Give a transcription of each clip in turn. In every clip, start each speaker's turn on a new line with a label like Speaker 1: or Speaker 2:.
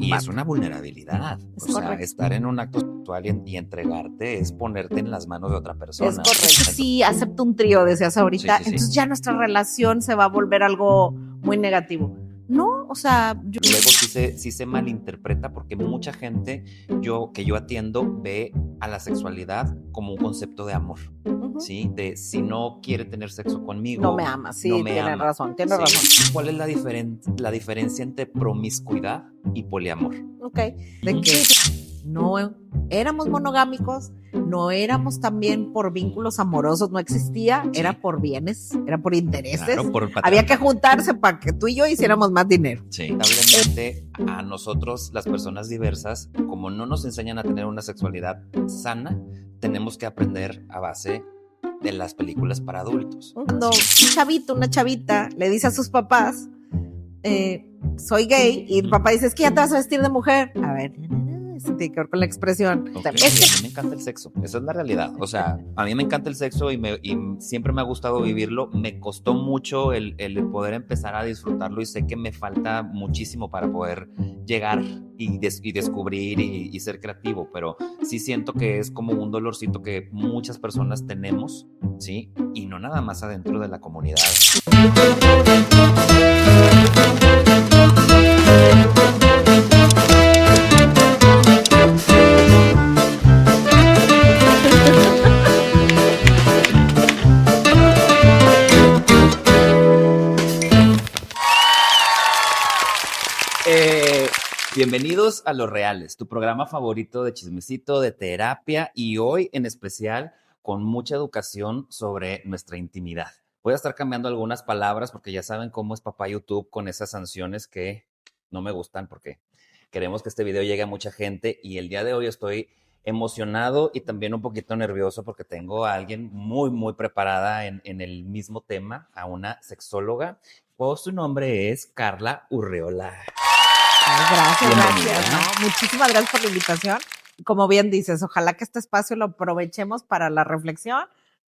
Speaker 1: Y es una vulnerabilidad.
Speaker 2: Es
Speaker 1: O sea,
Speaker 2: correcto.
Speaker 1: estar en un acto sexual y entregarte es ponerte en las manos de otra
Speaker 2: Es
Speaker 1: persona.
Speaker 2: correcto. Sí, acepto un trío, decías ahorita.
Speaker 1: Sí, sí, sí.
Speaker 2: Entonces ya nuestra relación se va a volver algo muy negativo. No, o sea,
Speaker 1: Luego sí se malinterpreta porque mucha gente que yo atiendo ve a la sexualidad como un concepto de amor. ¿Sí? De si no quiere tener sexo conmigo,
Speaker 2: no me amas. Sí,
Speaker 1: no me
Speaker 2: tienes
Speaker 1: ama.
Speaker 2: razón, tienes
Speaker 1: ¿Sí?
Speaker 2: razón.
Speaker 1: ¿Cuál es la diferencia entre promiscuidad y poliamor?
Speaker 2: Ok. De que no éramos monogámicos, no éramos también por vínculos amorosos, no existía,
Speaker 1: Sí.
Speaker 2: era por bienes, era por intereses.
Speaker 1: Claro, por
Speaker 2: Había que
Speaker 1: patriarcado.
Speaker 2: juntarse para que tú y yo hiciéramos más dinero.
Speaker 1: Sí. Lamentablemente, a nosotros, las personas diversas, como no nos enseñan a tener una sexualidad sana, tenemos que aprender a base de las películas para adultos.
Speaker 2: Cuando un chavito, una chavita le dice a sus papás, soy gay, y el papá dice, es que ya te vas a vestir de mujer. A ver, eso tiene que ver con la expresión.
Speaker 1: Okay.
Speaker 2: Es que
Speaker 1: a mí me encanta el sexo, esa es la realidad. O sea, a mí me encanta el sexo y siempre me ha gustado vivirlo. Me costó mucho el poder empezar a disfrutarlo y sé que me falta muchísimo para poder llegar y descubrir y ser creativo, pero sí siento que es como un dolorcito que muchas personas tenemos, ¿sí? Y no nada más adentro de la comunidad. Bienvenidos a Los Reales, tu programa favorito de chismecito, de terapia y hoy en especial con mucha educación sobre nuestra intimidad. Voy a estar cambiando algunas palabras porque ya saben cómo es papá YouTube con esas sanciones que no me gustan porque queremos que este video llegue a mucha gente y el día de hoy estoy emocionado y también un poquito nervioso porque tengo a alguien muy preparada en el mismo tema, a una sexóloga. Su nombre es Carla Urreola.
Speaker 2: Gracias. No, muchísimas gracias por la invitación. Como bien dices, ojalá que este espacio lo aprovechemos para la reflexión,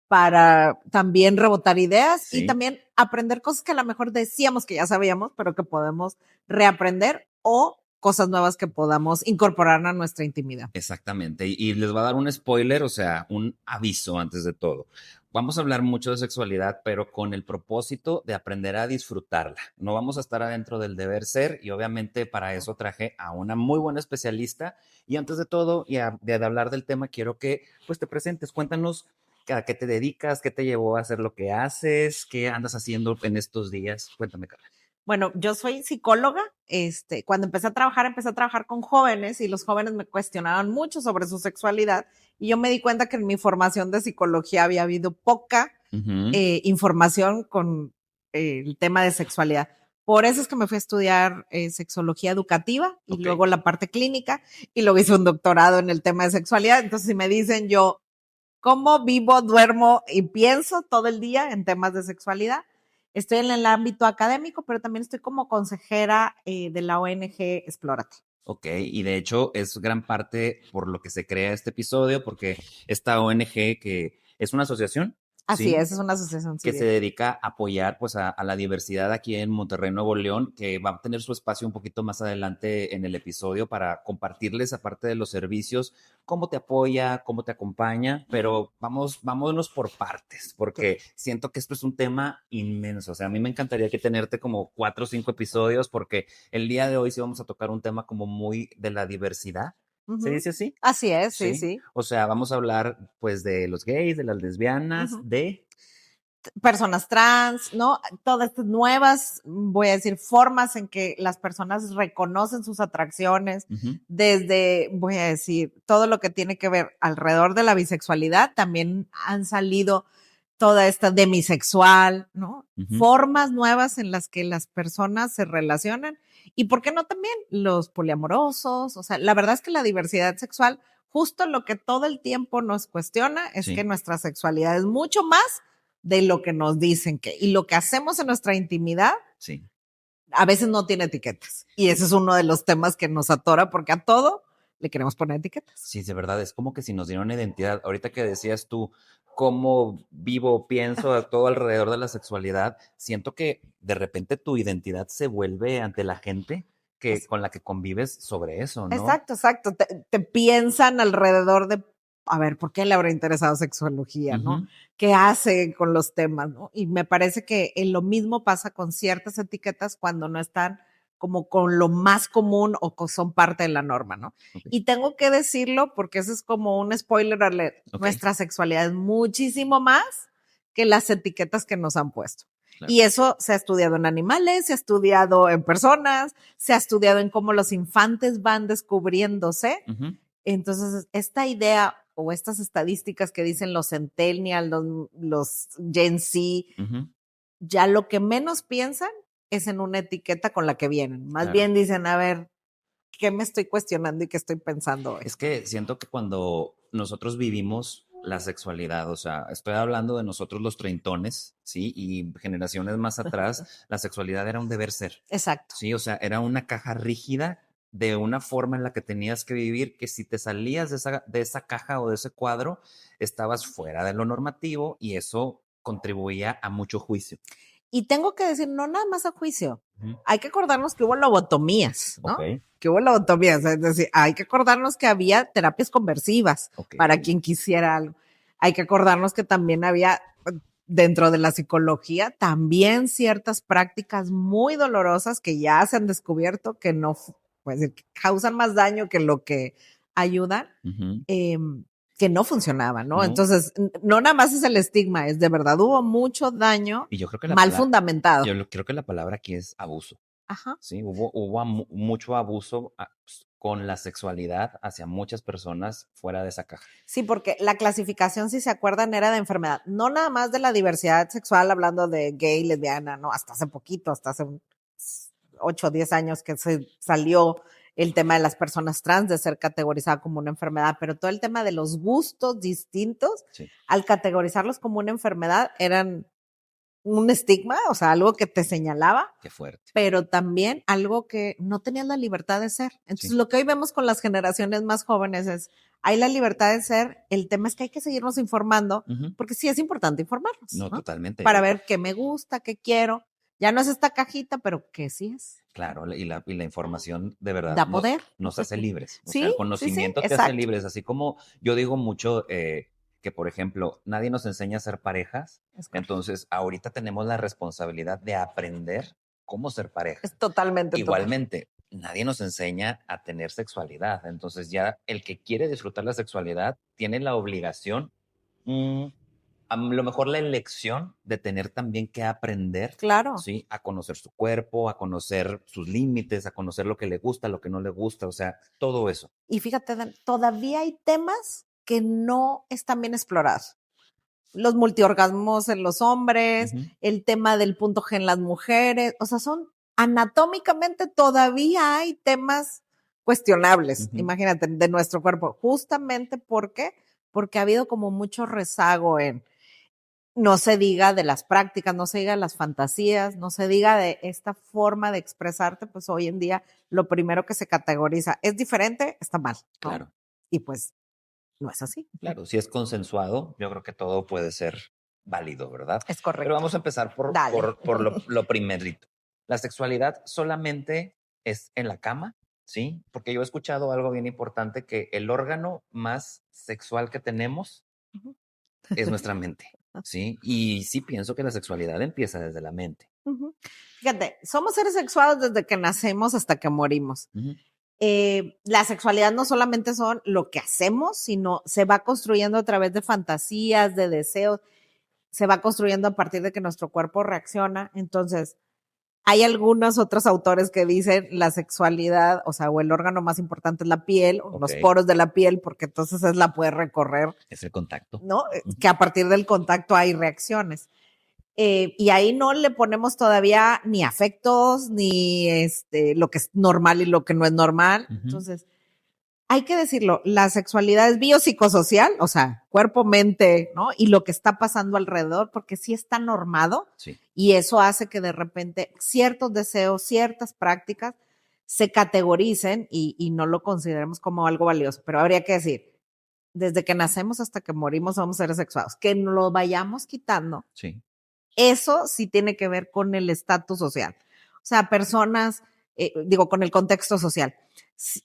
Speaker 2: para también rebotar ideas y también aprender cosas que a lo mejor decíamos que ya sabíamos, pero que podemos reaprender o cosas nuevas que podamos incorporar a nuestra intimidad.
Speaker 1: Exactamente. Y les va a dar un spoiler, o sea, un aviso antes de todo. Vamos a hablar mucho de sexualidad, pero con el propósito de aprender a disfrutarla. No vamos a estar adentro del deber ser y obviamente para eso traje a una muy buena especialista. Y antes de todo, de hablar del tema, quiero que pues te presentes. Cuéntanos a qué te dedicas, qué te llevó a hacer lo que haces, qué andas haciendo en estos días. Cuéntame, Carla.
Speaker 2: Bueno, yo soy psicóloga. Cuando empecé a trabajar con jóvenes y los jóvenes me cuestionaban mucho sobre su sexualidad y yo me di cuenta que en mi formación de psicología había habido poca información con el tema de sexualidad. Por eso es que me fui a estudiar sexología educativa y luego la parte clínica y luego hice un doctorado en el tema de sexualidad. Entonces, si me dicen yo, ¿cómo vivo, duermo y pienso todo el día en temas de sexualidad? Estoy en el ámbito académico, pero también estoy como consejera de la ONG Explórate.
Speaker 1: Ok, y de hecho es gran parte por lo que se crea este episodio, porque esta ONG que es una asociación.
Speaker 2: Así es una asociación
Speaker 1: que
Speaker 2: civil.
Speaker 1: se dedica a apoyar pues a la diversidad aquí en Monterrey, Nuevo León, que va a tener su espacio un poquito más adelante en el episodio para compartirles, aparte de los servicios, cómo te apoya, cómo te acompaña, pero vámonos por partes, porque siento que esto es un tema inmenso. O sea, a mí me encantaría que tenerte como 4 o 5 episodios, porque el día de hoy sí vamos a tocar un tema como muy de la diversidad. ¿Se dice así?
Speaker 2: Así es, sí.
Speaker 1: O sea, vamos a hablar pues de los gays, de las lesbianas, de
Speaker 2: personas trans, ¿no? Todas estas nuevas, voy a decir, formas en que las personas reconocen sus atracciones, desde, voy a decir, todo lo que tiene que ver alrededor de la bisexualidad, también han salido toda esta demisexual, ¿no? Formas nuevas en las que las personas se relacionan y, ¿por qué no también los poliamorosos? O sea, la verdad es que la diversidad sexual, justo lo que todo el tiempo nos cuestiona es que nuestra sexualidad es mucho más de lo que nos dicen y lo que hacemos en nuestra intimidad a veces no tiene etiquetas. Y ese es uno de los temas que nos atora porque a todo le queremos poner etiquetas.
Speaker 1: Sí, de verdad, es como que si nos dieron una identidad. Ahorita que decías tú cómo vivo, pienso todo alrededor de la sexualidad, siento que de repente tu identidad se vuelve ante la gente con la que convives sobre eso, ¿no?
Speaker 2: Exacto, exacto. Te piensan alrededor de, a ver, ¿por qué le habrá interesado sexología, no? ¿Qué hace con los temas, no? Y me parece que lo mismo pasa con ciertas etiquetas cuando no están como con lo más común o son parte de la norma, ¿no?
Speaker 1: Okay.
Speaker 2: Y tengo que decirlo porque eso es como un spoiler alert. Okay. Nuestra sexualidad es muchísimo más que las etiquetas que nos han puesto. Claro. Y eso se ha estudiado en animales, se ha estudiado en personas, se ha estudiado en cómo los infantes van descubriéndose. Entonces, esta idea o estas estadísticas que dicen los centennials, los Gen Z, ya lo que menos piensan es en una etiqueta con la que vienen. Más bien dicen, a ver, ¿qué me estoy cuestionando y qué estoy pensando hoy?
Speaker 1: Es que siento que cuando nosotros vivimos la sexualidad, o sea, estoy hablando de nosotros los treintones, ¿sí? Y generaciones más atrás, la sexualidad era un deber ser.
Speaker 2: Exacto.
Speaker 1: Sí, o sea, era una caja rígida de una forma en la que tenías que vivir, que si te salías de esa caja o de ese cuadro, estabas fuera de lo normativo y eso contribuía a mucho juicio.
Speaker 2: Y tengo que decir, no nada más a juicio. Hay que acordarnos que hubo lobotomías, ¿no? Okay. Que hubo lobotomías, es decir, hay que acordarnos que había terapias conversivas para quien quisiera algo. Hay que acordarnos que también había, dentro de la psicología, también ciertas prácticas muy dolorosas que ya se han descubierto que no, pues, que causan más daño que lo que ayudan. Que no funcionaba, ¿no? Entonces, no nada más es el estigma, es de verdad hubo mucho daño
Speaker 1: y yo creo que
Speaker 2: mal fundamentado.
Speaker 1: Yo creo que la palabra aquí es abuso. Ajá. Sí, hubo mucho abuso con la sexualidad hacia muchas personas fuera de esa caja.
Speaker 2: Sí, porque la clasificación, si se acuerdan, era de enfermedad, no nada más de la diversidad sexual, hablando de gay, lesbiana, no, hasta hace poquito, hasta hace 8 o 10 años que se salió el tema de las personas trans, de ser categorizada como una enfermedad, pero todo el tema de los gustos distintos, al categorizarlos como una enfermedad, eran un estigma, o sea, algo que te señalaba.
Speaker 1: Qué fuerte.
Speaker 2: Pero también algo que no tenías la libertad de ser. Entonces, lo que hoy vemos con las generaciones más jóvenes es, hay la libertad de ser, el tema es que hay que seguirnos informando, porque sí es importante informarnos.
Speaker 1: No, totalmente.
Speaker 2: Para ver qué me gusta, qué quiero. Ya no es esta cajita, pero qué sí es.
Speaker 1: Claro, y la información de verdad
Speaker 2: da poder.
Speaker 1: Nos hace libres. O
Speaker 2: sí,
Speaker 1: sea, el conocimiento te hace libres. Así como yo digo mucho que, por ejemplo, nadie nos enseña a ser parejas. Entonces, ahorita tenemos la responsabilidad de aprender cómo ser pareja.
Speaker 2: Es totalmente.
Speaker 1: Igualmente, nadie nos enseña a tener sexualidad. Entonces, ya el que quiere disfrutar la sexualidad tiene la obligación, a lo mejor la elección de tener también que aprender,
Speaker 2: claro,
Speaker 1: ¿sí? A conocer su cuerpo, a conocer sus límites, a conocer lo que le gusta, lo que no le gusta, o sea, todo eso.
Speaker 2: Y fíjate, todavía hay temas que no están bien explorados. Los multiorgasmos en los hombres, el tema del punto G en las mujeres, o sea, son anatómicamente todavía hay temas cuestionables, imagínate, de nuestro cuerpo, justamente porque ha habido como mucho rezago en, no se diga de las prácticas, no se diga de las fantasías, no se diga de esta forma de expresarte, pues hoy en día lo primero que se categoriza es diferente, está mal, ¿no?
Speaker 1: Claro.
Speaker 2: Y pues no es así.
Speaker 1: Claro, si es consensuado, yo creo que todo puede ser válido, ¿verdad?
Speaker 2: Es correcto.
Speaker 1: Pero vamos a empezar por lo primerito. La sexualidad solamente es en la cama, ¿sí? Porque yo he escuchado algo bien importante, que el órgano más sexual que tenemos es nuestra mente, ¿sí? Y sí pienso que la sexualidad empieza desde la mente.
Speaker 2: Fíjate, somos seres sexuados desde que nacemos hasta que morimos. La sexualidad no solamente son lo que hacemos, sino se va construyendo a través de fantasías, de deseos, se va construyendo a partir de que nuestro cuerpo reacciona. Entonces, hay algunos otros autores que dicen la sexualidad, o sea, o el órgano más importante es la piel, o los poros de la piel, porque entonces es la puede recorrer.
Speaker 1: Es el contacto.
Speaker 2: ¿No? Que a partir del contacto hay reacciones. Y ahí no le ponemos todavía ni afectos, ni lo que es normal y lo que no es normal. Entonces, hay que decirlo, la sexualidad es biopsicosocial, o sea, cuerpo, mente, ¿no? Y lo que está pasando alrededor, porque sí está normado.
Speaker 1: Sí.
Speaker 2: Y eso hace que de repente ciertos deseos, ciertas prácticas se categoricen y no lo consideremos como algo valioso. Pero habría que decir, desde que nacemos hasta que morimos somos seres sexuados. Que nos lo vayamos quitando.
Speaker 1: Sí.
Speaker 2: Eso sí tiene que ver con el estatus social. O sea, personas digo, con el contexto social.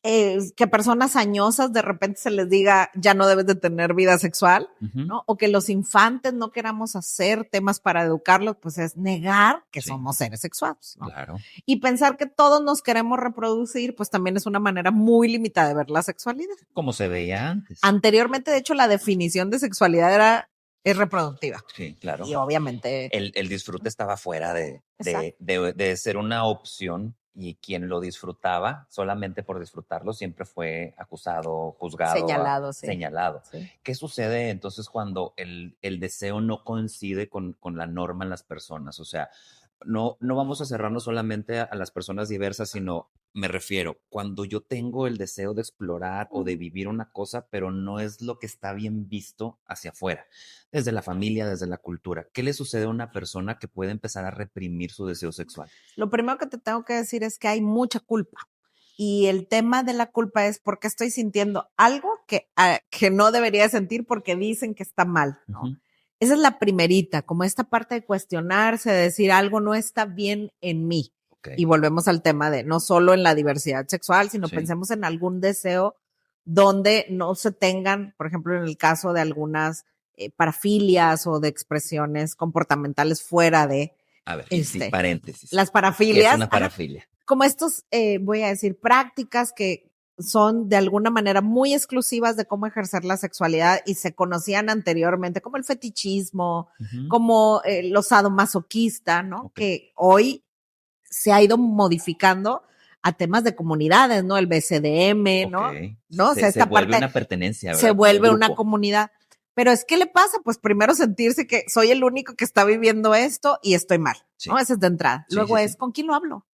Speaker 2: Que personas añosas de repente se les diga, ya no debes de tener vida sexual, ¿no? O que los infantes no queramos hacer temas para educarlos, pues es negar que somos seres sexuados, ¿no?
Speaker 1: Claro.
Speaker 2: Y pensar que todos nos queremos reproducir, pues también es una manera muy limitada de ver la sexualidad.
Speaker 1: Como se veía antes.
Speaker 2: Anteriormente, de hecho, la definición de sexualidad es reproductiva.
Speaker 1: Sí, claro.
Speaker 2: Y obviamente
Speaker 1: el disfrute estaba fuera de ser una opción, y quien lo disfrutaba solamente por disfrutarlo siempre fue acusado, juzgado, señalado.
Speaker 2: Sí.
Speaker 1: ¿Qué sucede entonces cuando el deseo no coincide con la norma en las personas? O sea, no vamos a cerrarnos solamente a las personas diversas, sino, me refiero, cuando yo tengo el deseo de explorar o de vivir una cosa, pero no es lo que está bien visto hacia afuera, desde la familia, desde la cultura. ¿Qué le sucede a una persona que puede empezar a reprimir su deseo sexual?
Speaker 2: Lo primero que te tengo que decir es que hay mucha culpa. Y el tema de la culpa es porque estoy sintiendo algo que no debería sentir porque dicen que está mal, ¿no? Esa es la primerita, como esta parte de cuestionarse, de decir algo no está bien en mí. Y volvemos al tema de no solo en la diversidad sexual, sino pensemos en algún deseo donde no se tengan, por ejemplo, en el caso de algunas parafilias o de expresiones comportamentales fuera de.
Speaker 1: A ver, sí, paréntesis.
Speaker 2: Las parafilias.
Speaker 1: ¿Qué es una parafilia?
Speaker 2: Como estos, voy a decir, prácticas que son de alguna manera muy exclusivas de cómo ejercer la sexualidad y se conocían anteriormente, como el fetichismo, como lo sadomasoquista, ¿no? Que hoy se ha ido modificando a temas de comunidades, ¿no? El BCDM, ¿no?
Speaker 1: ¿No? O sea, esta parte vuelve una pertenencia, ¿verdad?
Speaker 2: Se vuelve una comunidad. Pero es que le pasa, pues primero sentirse que soy el único que está viviendo esto y estoy mal, ¿no? Ese es de entrada. Luego ¿con quién lo hablo?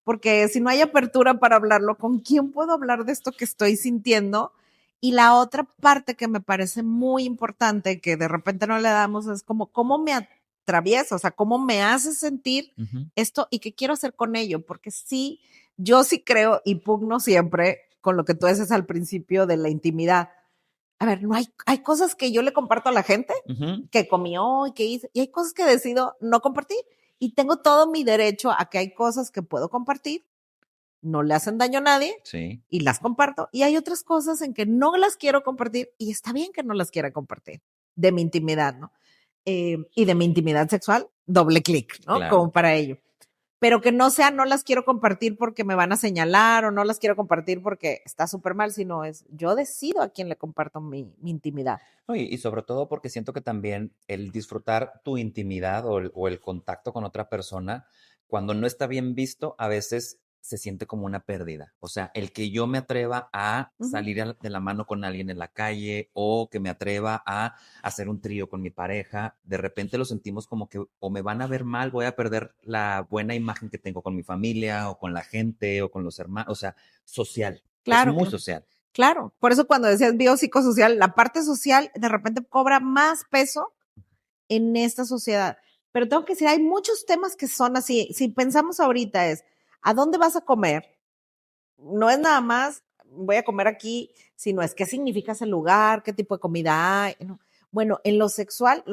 Speaker 2: Porque si no hay apertura para hablarlo, ¿con quién puedo hablar de esto que estoy sintiendo? Y la otra parte que me parece muy importante, que de repente no le damos, es como, ¿cómo me atraviesa? O sea, ¿cómo me hace sentir esto y qué quiero hacer con ello? Porque sí, yo sí creo y pugno siempre con lo que tú dices al principio de la intimidad. A ver, no hay cosas que yo le comparto a la gente, que comió y que hice, y hay cosas que decido no compartir. Y tengo todo mi derecho a que hay cosas que puedo compartir, no le hacen daño a nadie y las comparto. Y hay otras cosas en que no las quiero compartir y está bien que no las quiera compartir de mi intimidad, ¿no? Y de mi intimidad sexual, doble clic, ¿no?
Speaker 1: Claro.
Speaker 2: Como para ello. Pero que no sea, no las quiero compartir porque me van a señalar o no las quiero compartir porque está súper mal, sino es yo decido a quién le comparto mi intimidad.
Speaker 1: Y sobre todo porque siento que también el disfrutar tu intimidad o el contacto con otra persona, cuando no está bien visto, a veces se siente como una pérdida. O sea, el que yo me atreva a salir de la mano con alguien en la calle o que me atreva a hacer un trío con mi pareja, de repente lo sentimos como que o me van a ver mal, voy a perder la buena imagen que tengo con mi familia o con la gente o con los hermanos, o sea, social.
Speaker 2: Claro.
Speaker 1: Es muy social.
Speaker 2: Claro, por eso cuando decías biopsicosocial, la parte social de repente cobra más peso en esta sociedad. Pero tengo que decir, hay muchos temas que son así. Si pensamos ahorita es, ¿a dónde vas a comer? No es nada más, voy a comer aquí, sino es qué significa ese lugar, qué tipo de comida hay. ¿No? Bueno, en lo sexual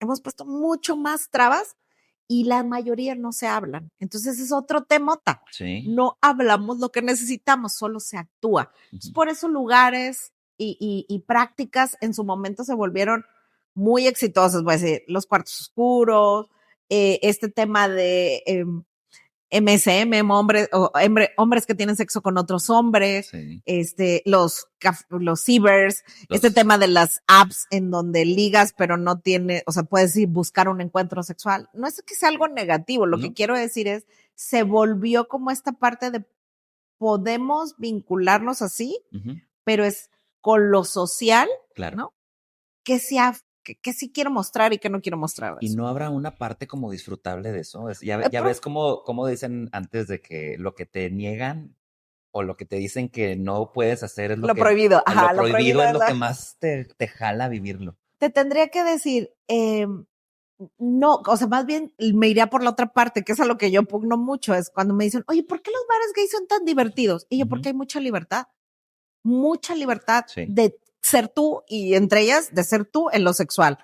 Speaker 2: hemos puesto mucho más trabas y la mayoría no se hablan. Entonces es otro temota. No hablamos lo que necesitamos, solo se actúa. Entonces, por eso lugares y prácticas en su momento se volvieron muy exitosas, voy a decir, los cuartos oscuros, este tema de MSM, hombres que tienen sexo con otros hombres, los cibers, este tema de las apps en donde ligas, pero no tiene, o sea, puedes ir buscar un encuentro sexual. No es que sea algo negativo, lo que quiero decir es, se volvió como esta parte de podemos vincularnos así, pero es con lo social, ¿no? Que sí quiero mostrar y que no quiero mostrar.
Speaker 1: Y no habrá una parte como disfrutable de eso. Ya ves cómo dicen antes de que lo que te niegan o lo que te dicen que no puedes hacer es
Speaker 2: lo prohibido.
Speaker 1: Ajá, lo prohibido es lo que más te jala vivirlo.
Speaker 2: Te tendría que decir, no, o sea, más bien me iría por la otra parte, que es a lo que yo pugno mucho, es cuando me dicen, oye, ¿por qué los bares gays son tan divertidos? Y yo, porque hay mucha libertad de ser tú y entre ellas de ser tú en lo sexual.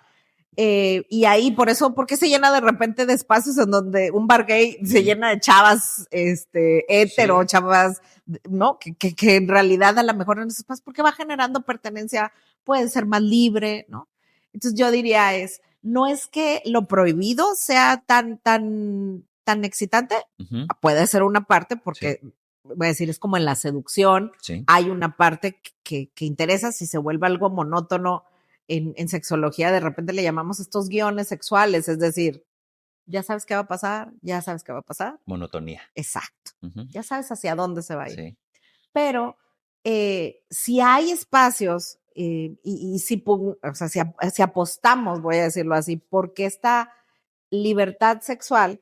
Speaker 2: Y ahí, por eso, ¿por qué se llena de repente de espacios en donde un bar gay se llena de chavas, hetero,
Speaker 1: Sí.
Speaker 2: chavas, ¿no? Que en realidad a lo mejor en esos espacios, porque va generando pertenencia, puede ser más libre, ¿no? Entonces yo diría no es que lo prohibido sea tan excitante,
Speaker 1: Ujú.
Speaker 2: puede ser una parte, porque
Speaker 1: Sí.
Speaker 2: voy a decir, es como en la seducción,
Speaker 1: Sí.
Speaker 2: hay una parte que interesa, si se vuelve algo monótono, en sexología de repente le llamamos estos guiones sexuales, es decir, ya sabes qué va a pasar, ya sabes qué va a pasar.
Speaker 1: Monotonía.
Speaker 2: Exacto.
Speaker 1: Ujú.
Speaker 2: Ya sabes hacia dónde se va a ir.
Speaker 1: Sí.
Speaker 2: Pero si hay espacios y si, o sea, si apostamos, voy a decirlo así, porque esta libertad sexual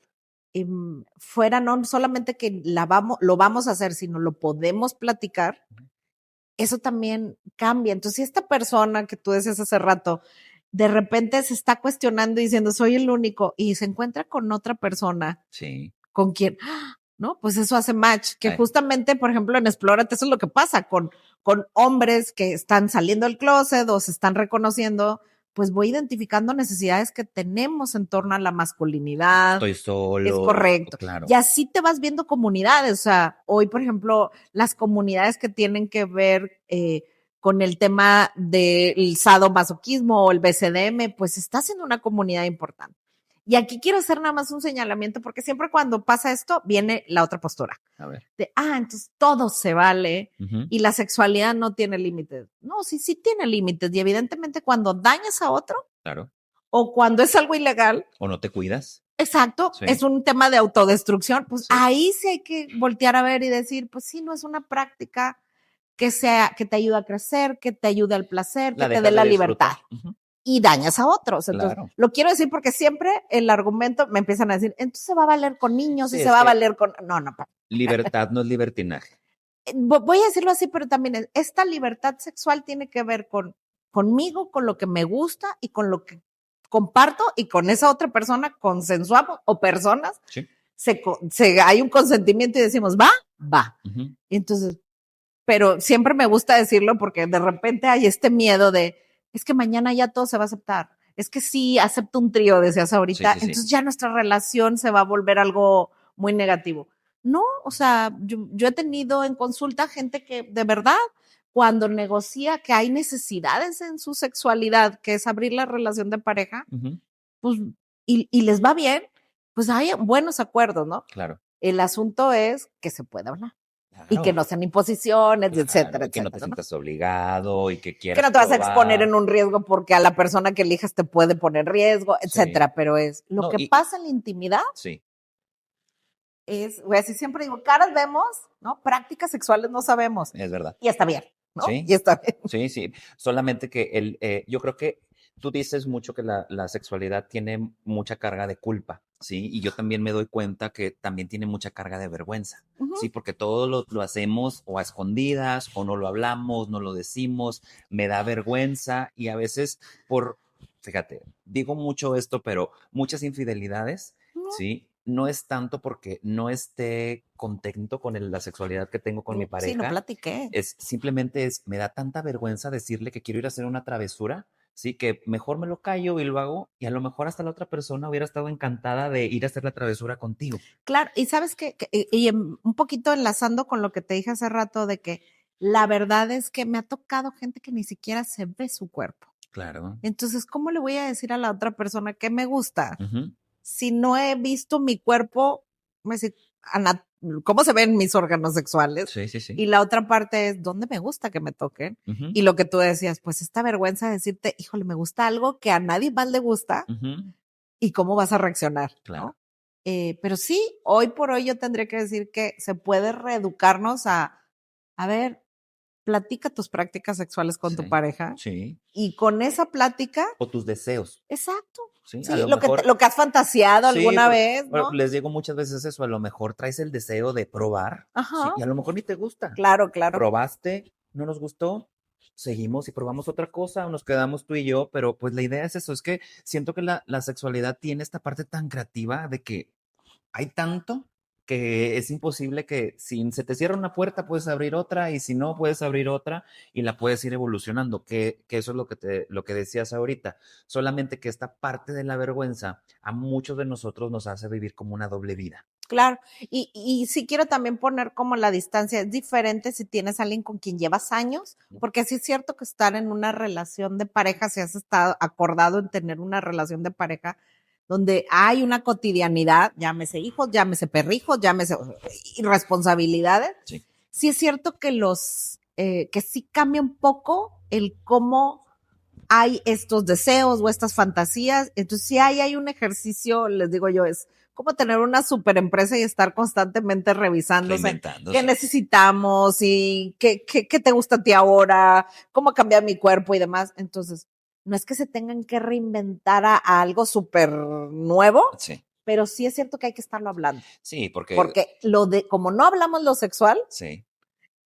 Speaker 2: fuera no solamente que lo vamos a hacer, sino lo podemos platicar, eso también cambia. Entonces, si esta persona que tú decías hace rato, de repente se está cuestionando y diciendo, soy el único, y se encuentra con otra persona,
Speaker 1: Sí.
Speaker 2: con quien, ¿no? Pues eso hace match, que
Speaker 1: Ay.
Speaker 2: justamente, por ejemplo, en Explórate, eso es lo que pasa con hombres que están saliendo del closet o se están reconociendo, pues voy identificando necesidades que tenemos en torno a la masculinidad.
Speaker 1: Estoy
Speaker 2: Es
Speaker 1: solo.
Speaker 2: correcto.
Speaker 1: Claro.
Speaker 2: Y así te vas viendo comunidades. O sea, hoy, por ejemplo, las comunidades que tienen que ver con el tema del sadomasoquismo o el BCDM, pues está siendo una comunidad importante. Y aquí quiero hacer nada más un señalamiento, porque siempre cuando pasa esto, viene la otra postura.
Speaker 1: A ver.
Speaker 2: Entonces todo se vale
Speaker 1: Ujú.
Speaker 2: y la sexualidad no tiene límites. No, sí tiene límites. Y evidentemente cuando dañas a otro
Speaker 1: Claro.
Speaker 2: o cuando es algo ilegal,
Speaker 1: ¿O no te cuidas?
Speaker 2: exacto,
Speaker 1: Sí.
Speaker 2: es un tema de autodestrucción, pues
Speaker 1: Sí.
Speaker 2: ahí sí hay que voltear a ver y decir, pues sí, no es una práctica que te ayude a crecer, que te ayude al placer, que te dé
Speaker 1: dejas de
Speaker 2: la
Speaker 1: disfrutar.
Speaker 2: libertad.
Speaker 1: Ujú.
Speaker 2: Y dañas a otros. Entonces,
Speaker 1: Claro.
Speaker 2: lo quiero decir porque siempre el argumento me empiezan a decir, entonces se va a valer con niños
Speaker 1: Sí,
Speaker 2: y
Speaker 1: es
Speaker 2: se va a
Speaker 1: que
Speaker 2: valer con... No.
Speaker 1: libertad no es libertinaje.
Speaker 2: Voy a decirlo así, pero también esta libertad sexual tiene que ver conmigo, con lo que me gusta y con lo que comparto y con esa otra persona consensuamos o personas.
Speaker 1: Sí.
Speaker 2: Hay un consentimiento y decimos, va.
Speaker 1: Ujú.
Speaker 2: Entonces, pero siempre me gusta decirlo porque de repente hay este miedo de, es que mañana ya todo se va a aceptar. Es que sí, acepto un trío, decías ahorita,
Speaker 1: Sí.
Speaker 2: entonces ya nuestra relación se va a volver algo muy negativo. No, o sea, yo he tenido en consulta gente que de verdad, cuando negocia que hay necesidades en su sexualidad, que es abrir la relación de pareja,
Speaker 1: Ujú.
Speaker 2: pues, y les va bien, pues hay buenos acuerdos, ¿no?
Speaker 1: Claro.
Speaker 2: El asunto es que se pueda hablar y que
Speaker 1: Claro.
Speaker 2: no sean imposiciones,
Speaker 1: Claro,
Speaker 2: etcétera,
Speaker 1: y que no te
Speaker 2: etcétera, ¿no?
Speaker 1: sientas obligado y que
Speaker 2: Que
Speaker 1: quieras
Speaker 2: no te vas a exponer
Speaker 1: probar.
Speaker 2: en un riesgo porque a la persona que elijas te puede poner riesgo,
Speaker 1: Sí.
Speaker 2: etcétera, pero es lo
Speaker 1: No,
Speaker 2: que pasa en la intimidad
Speaker 1: sí,
Speaker 2: voy a decir, siempre digo, caras vemos, ¿no? Prácticas sexuales no sabemos.
Speaker 1: es verdad.
Speaker 2: Y está bien, ¿no?
Speaker 1: Sí.
Speaker 2: Y está bien.
Speaker 1: Sí. Solamente que yo creo que tú dices mucho que la sexualidad tiene mucha carga de culpa, ¿sí? Y yo también me doy cuenta que también tiene mucha carga de vergüenza, ¿sí? Porque todo lo hacemos o a escondidas, o no lo hablamos, no lo decimos, me da vergüenza y a veces fíjate, digo mucho esto, pero muchas infidelidades, ¿sí? No es tanto porque no esté contento con la sexualidad que tengo con mi
Speaker 2: Sí, lo
Speaker 1: pareja,
Speaker 2: platiqué.
Speaker 1: simplemente me da tanta vergüenza decirle que quiero ir a hacer una travesura, sí, que mejor me lo callo y lo hago, y a lo mejor hasta la otra persona hubiera estado encantada de ir a hacer la travesura contigo.
Speaker 2: Claro, y sabes que, un poquito enlazando con lo que te dije hace rato de que la verdad es que me ha tocado gente que ni siquiera se ve su cuerpo.
Speaker 1: Claro.
Speaker 2: Entonces, ¿cómo le voy a decir a la otra persona que me gusta?
Speaker 1: Ujú.
Speaker 2: Si no he visto mi cuerpo, voy a decir, cómo se ven mis órganos sexuales.
Speaker 1: Sí.
Speaker 2: Y la otra parte es, ¿dónde me gusta que me toquen?
Speaker 1: Ujú.
Speaker 2: Y lo que tú decías, pues esta vergüenza de decirte, híjole, me gusta algo que a nadie más le gusta
Speaker 1: Ujú.
Speaker 2: y cómo vas a reaccionar,
Speaker 1: Claro.
Speaker 2: ¿no? Pero sí, hoy por hoy yo tendría que decir que se puede reeducarnos a ver, platica tus prácticas sexuales con tu
Speaker 1: Sí.
Speaker 2: pareja
Speaker 1: Sí.
Speaker 2: y con esa plática,
Speaker 1: O tus deseos.
Speaker 2: exacto.
Speaker 1: Sí, a
Speaker 2: Sí,
Speaker 1: lo mejor.
Speaker 2: lo que has fantaseado
Speaker 1: Sí,
Speaker 2: alguna vez, ¿no?
Speaker 1: les digo muchas veces eso, a lo mejor traes el deseo de probar, sí,
Speaker 2: Ajá.
Speaker 1: y a lo mejor ni te gusta.
Speaker 2: Claro.
Speaker 1: Probaste, no nos gustó, seguimos y probamos otra cosa, o nos quedamos tú y yo, pero pues la idea es eso, es que siento que la sexualidad tiene esta parte tan creativa de que hay tanto que es imposible que si se te cierra una puerta puedes abrir otra y si no puedes abrir otra y la puedes ir evolucionando, que eso es lo que decías ahorita, solamente que esta parte de la vergüenza a muchos de nosotros nos hace vivir como una doble vida.
Speaker 2: Claro, y sí quiero también poner como la distancia, es diferente si tienes a alguien con quien llevas años, porque sí es cierto que estar en una relación de pareja, si has estado acordado en tener una relación de pareja donde hay una cotidianidad, llámese hijos, llámese perrijos, llámese responsabilidades, sí es cierto que que sí cambia un poco el cómo hay estos deseos o estas fantasías. Entonces, si hay un ejercicio, les digo yo, es como tener una super empresa y estar constantemente revisándose qué necesitamos y qué te gusta a ti ahora, cómo cambiar mi cuerpo y demás. Entonces, no es que se tengan que reinventar a algo súper nuevo,
Speaker 1: sí,
Speaker 2: pero sí es cierto que hay que estarlo hablando.
Speaker 1: Sí,
Speaker 2: porque como no hablamos lo sexual,
Speaker 1: sí,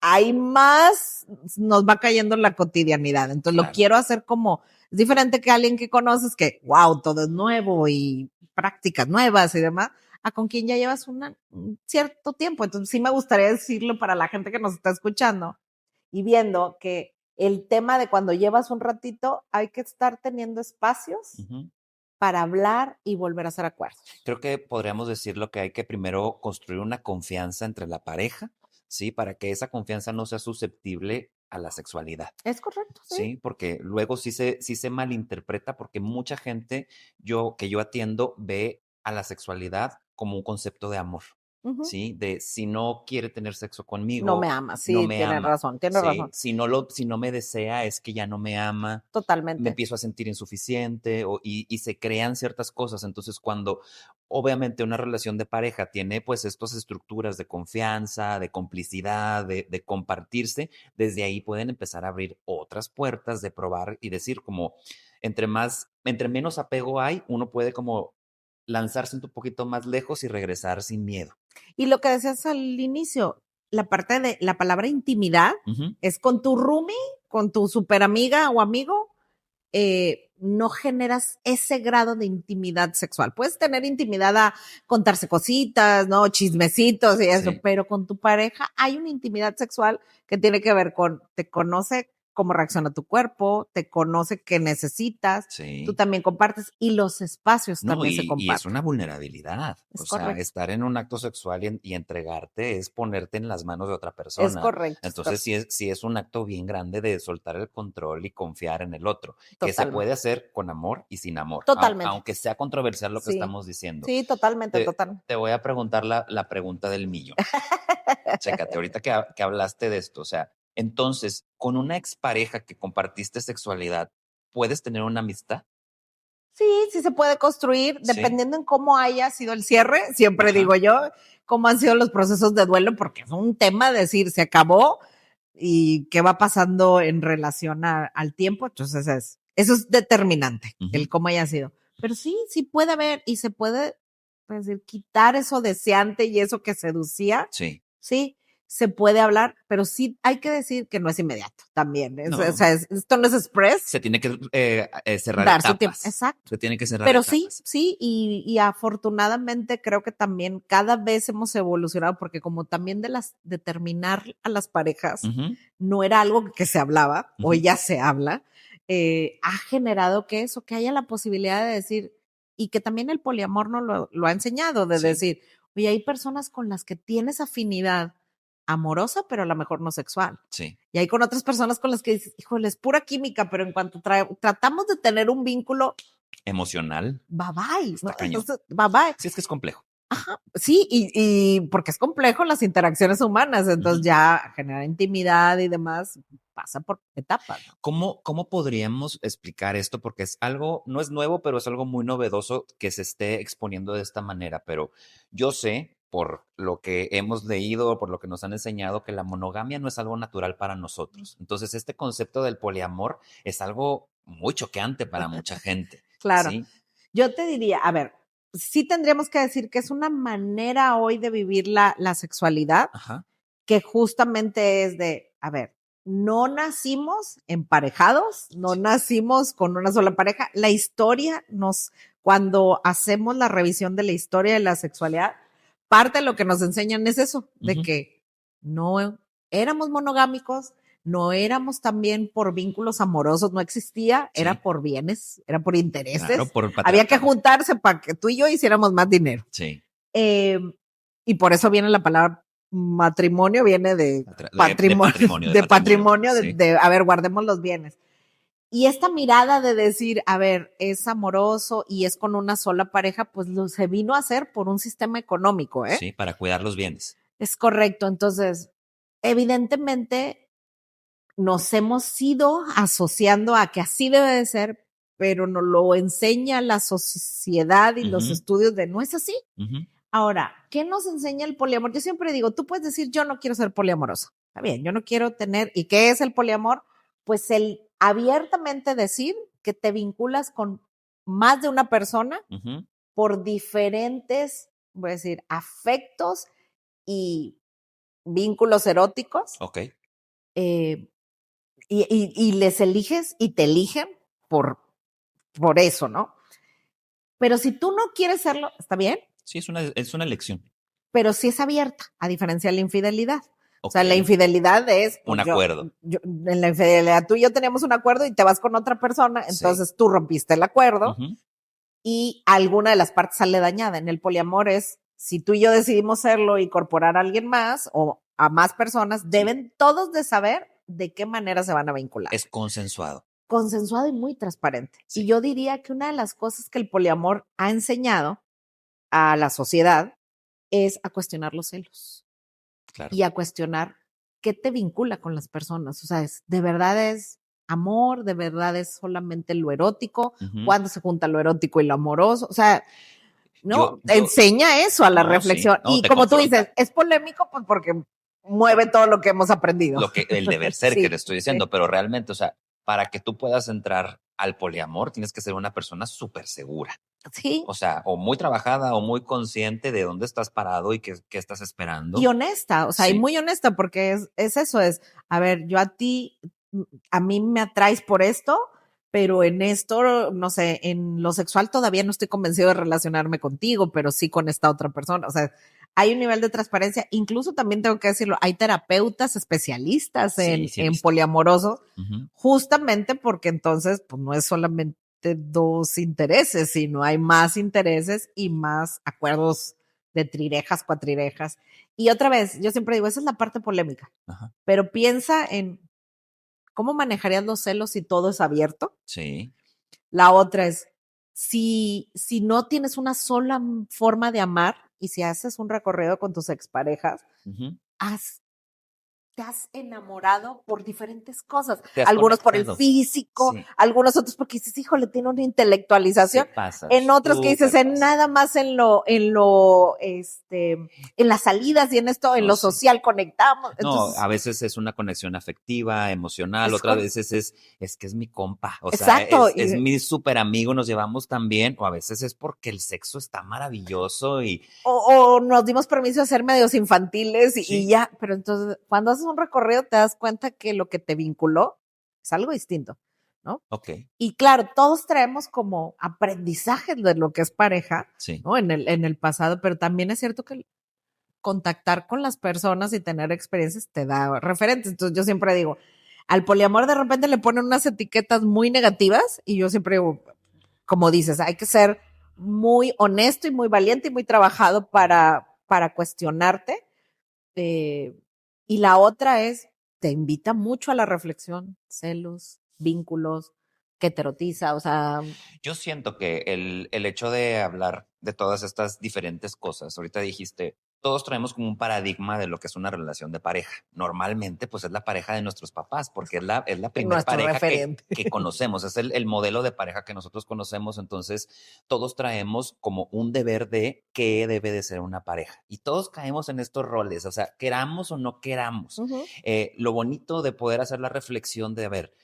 Speaker 2: hay más, nos va cayendo en la cotidianidad. Entonces lo quiero hacer como, es diferente que alguien que conoces que, wow, todo es nuevo y prácticas nuevas y demás, a con quien ya llevas un cierto tiempo. Entonces sí me gustaría decirlo para la gente que nos está escuchando y viendo que el tema de cuando llevas un ratito, hay que estar teniendo espacios para hablar y volver a hacer acuerdos.
Speaker 1: Creo que podríamos decirlo que hay que primero construir una confianza entre la pareja, ¿sí? Para que esa confianza no sea susceptible a la sexualidad.
Speaker 2: Es correcto, sí.
Speaker 1: Sí, porque luego sí se malinterpreta porque mucha gente que yo atiendo ve a la sexualidad como un concepto de amor. ¿Sí? De si no quiere tener sexo conmigo,
Speaker 2: no me ama, sí,
Speaker 1: no me
Speaker 2: tiene
Speaker 1: ama.
Speaker 2: razón, tiene
Speaker 1: ¿Sí?
Speaker 2: razón.
Speaker 1: Si no me desea, es que ya no me ama.
Speaker 2: Totalmente.
Speaker 1: Me empiezo a sentir insuficiente y se crean ciertas cosas. Entonces, cuando obviamente una relación de pareja tiene pues estas estructuras de confianza, de complicidad, de compartirse, desde ahí pueden empezar a abrir otras puertas de probar y decir como entre menos apego hay, uno puede como lanzarse un poquito más lejos y regresar sin miedo.
Speaker 2: Y lo que decías al inicio, la parte de la palabra intimidad es con tu roomie, con tu super amiga o amigo, no generas ese grado de intimidad sexual. Puedes tener intimidad a contarse cositas, ¿no? Chismecitos y eso, pero con tu pareja hay una intimidad sexual que tiene que ver con, te conoce cómo reacciona tu cuerpo, te conoce qué necesitas, tú también compartes y los espacios también se comparten.
Speaker 1: Y es una vulnerabilidad. O sea, estar en un acto sexual y entregarte es ponerte en las manos de otra persona.
Speaker 2: Es correcto.
Speaker 1: Entonces, sí es un acto bien grande de soltar el control y confiar en el otro,
Speaker 2: Totalmente.
Speaker 1: que se puede hacer con amor y sin amor.
Speaker 2: Totalmente.
Speaker 1: Aunque sea controversial lo que estamos diciendo.
Speaker 2: Sí, totalmente,
Speaker 1: Te voy a preguntar la pregunta del millón. Chécate, ahorita que hablaste de esto, o sea, entonces, con una expareja que compartiste sexualidad, ¿puedes tener una amistad?
Speaker 2: Sí, sí se puede construir, dependiendo en cómo haya sido el cierre, siempre digo yo, cómo han sido los procesos de duelo, porque es un tema decir, se acabó y qué va pasando en relación al tiempo, entonces eso es determinante, el cómo haya sido. Pero sí, sí puede haber y se puede, pues, decir, quitar eso deseante y eso que seducía. Sí, se puede hablar, pero sí hay que decir que no es inmediato también. No. O sea, esto no es express.
Speaker 1: Se tiene que cerrar
Speaker 2: dar
Speaker 1: etapas.
Speaker 2: Su tiempo. Exacto.
Speaker 1: Se tiene que cerrar
Speaker 2: pero
Speaker 1: etapas.
Speaker 2: Sí, y afortunadamente creo que también cada vez hemos evolucionado porque como también de terminar a las parejas no era algo que se hablaba, hoy ya se habla, ha generado que haya la posibilidad de decir, y que también el poliamor nos lo ha enseñado, de decir, oye, hay personas con las que tienes afinidad amorosa, pero a lo mejor no sexual. Y hay con otras personas con las que dices, híjole, es pura química, pero en cuanto tratamos de tener un vínculo
Speaker 1: emocional,
Speaker 2: bye bye.
Speaker 1: Está cañón.
Speaker 2: Entonces, bye bye.
Speaker 1: Sí, es que es complejo.
Speaker 2: Ajá, sí, y porque es complejo las interacciones humanas, entonces ya generar intimidad y demás pasa por etapas, ¿no?
Speaker 1: ¿Cómo podríamos explicar esto? Porque es algo, no es nuevo, pero es algo muy novedoso que se esté exponiendo de esta manera, pero yo sé por lo que hemos leído, por lo que nos han enseñado, que la monogamia no es algo natural para nosotros. Entonces, este concepto del poliamor es algo muy choqueante para mucha gente.
Speaker 2: Claro.
Speaker 1: ¿Sí?
Speaker 2: Yo te diría, a ver, sí tendríamos que decir que es una manera hoy de vivir la sexualidad, que justamente es de, a ver, no nacimos emparejados, no nacimos con una sola pareja. La historia cuando hacemos la revisión de la historia de la sexualidad, parte de lo que nos enseñan es eso, de
Speaker 1: Ujú.
Speaker 2: que no éramos monogámicos, no éramos también por vínculos amorosos, no existía,
Speaker 1: Sí.
Speaker 2: era por bienes, era por intereses.
Speaker 1: Claro, por
Speaker 2: Había que
Speaker 1: patriarcado.
Speaker 2: juntarse para que tú y yo hiciéramos más dinero.
Speaker 1: Sí.
Speaker 2: Y por eso viene la palabra matrimonio, viene de patrimonio, de patrimonio,
Speaker 1: sí.
Speaker 2: de, a ver, guardemos los bienes. Y esta mirada de decir, a ver, es amoroso y es con una sola pareja, pues se vino a hacer por un sistema económico, ¿eh?
Speaker 1: Sí, para cuidar los bienes.
Speaker 2: Es correcto. Entonces, evidentemente, nos hemos ido asociando a que así debe de ser, pero nos lo enseña la sociedad y los estudios de no es así. Ahora, ¿qué nos enseña el poliamor? Yo siempre digo, tú puedes decir, yo no quiero ser poliamorosa. Está bien, yo no quiero tener. ¿Y qué es el poliamor? Pues el abiertamente decir que te vinculas con más de una persona por diferentes, voy a decir, afectos y vínculos eróticos.
Speaker 1: Ok.
Speaker 2: Y les eliges y te eligen por eso, ¿no? Pero si tú no quieres serlo, está bien.
Speaker 1: Sí, es una elección.
Speaker 2: Pero sí es abierta, a diferencia de la infidelidad.
Speaker 1: Okay.
Speaker 2: O sea, la infidelidad es...
Speaker 1: Pues, un acuerdo.
Speaker 2: En la infidelidad tú y yo teníamos un acuerdo y te vas con otra persona, entonces tú rompiste el acuerdo y alguna de las partes sale dañada. En el poliamor es, si tú y yo decidimos serlo y incorporar a alguien más o a más personas, deben todos de saber de qué manera se van a vincular.
Speaker 1: Es consensuado.
Speaker 2: Consensuado y muy transparente. Sí. Y yo diría que una de las cosas que el poliamor ha enseñado a la sociedad es a cuestionar los celos. Claro. Y a cuestionar qué te vincula con las personas. O sea, de verdad es amor, de verdad es solamente lo erótico, cuando se junta lo erótico y lo amoroso. O sea, no, enseña eso a la reflexión. Sí. Y como tú dices, es polémico pues porque mueve todo lo que hemos aprendido.
Speaker 1: El deber ser que te estoy diciendo, pero realmente, o sea, para que tú puedas entrar al poliamor, tienes que ser una persona súper segura.
Speaker 2: Sí.
Speaker 1: O sea, o muy trabajada o muy consciente de dónde estás parado y qué estás esperando.
Speaker 2: Y honesta, o sea, y muy honesta, porque es eso, a ver, yo a mí me atraes por esto, pero en esto, no sé, en lo sexual todavía no estoy convencido de relacionarme contigo, pero sí con esta otra persona. O sea, hay un nivel de transparencia. Incluso también tengo que decirlo, hay terapeutas especialistas en poliamorosos, justamente porque entonces, pues no es solamente dos intereses, sino hay más intereses y más acuerdos de trirejas, cuatrirejas. Y otra vez, yo siempre digo, esa es la parte polémica, pero piensa en cómo manejarías los celos si todo es abierto.
Speaker 1: Sí.
Speaker 2: La otra es, si no tienes una sola forma de amar y si haces un recorrido con tus exparejas, te has enamorado por diferentes cosas. Algunos por el físico, algunos otros porque dices, híjole, tiene una intelectualización. En otros que dices, nada más en las salidas y en esto, en lo social conectamos. Entonces,
Speaker 1: a veces es una conexión afectiva, emocional, otras veces es que es mi compa. O
Speaker 2: exacto.
Speaker 1: sea, es mi súper amigo, nos llevamos tan bien, o a veces es porque el sexo está maravilloso y...
Speaker 2: O nos dimos permiso de ser medios infantiles y ya, pero entonces cuando haces un recorrido te das cuenta que lo que te vinculó es algo distinto, ¿no?
Speaker 1: Ok.
Speaker 2: Y claro, todos traemos como aprendizajes de lo que es pareja, ¿no? En el pasado, pero también es cierto que contactar con las personas y tener experiencias te da referentes. Entonces yo siempre digo, al poliamor de repente le ponen unas etiquetas muy negativas y yo siempre digo, como dices, hay que ser muy honesto y muy valiente y muy trabajado para cuestionarte. Y la otra es, te invita mucho a la reflexión, celos, vínculos, que te erotiza, o sea...
Speaker 1: Yo siento que el hecho de hablar de todas estas diferentes cosas, ahorita dijiste, todos traemos como un paradigma de lo que es una relación de pareja. Normalmente, pues es la pareja de nuestros papás, porque es la primera pareja que conocemos, es el modelo de pareja que nosotros conocemos. Entonces, todos traemos como un deber de qué debe de ser una pareja. Y todos caemos en estos roles, o sea, queramos o no queramos. Lo bonito de poder hacer la reflexión de, a ver,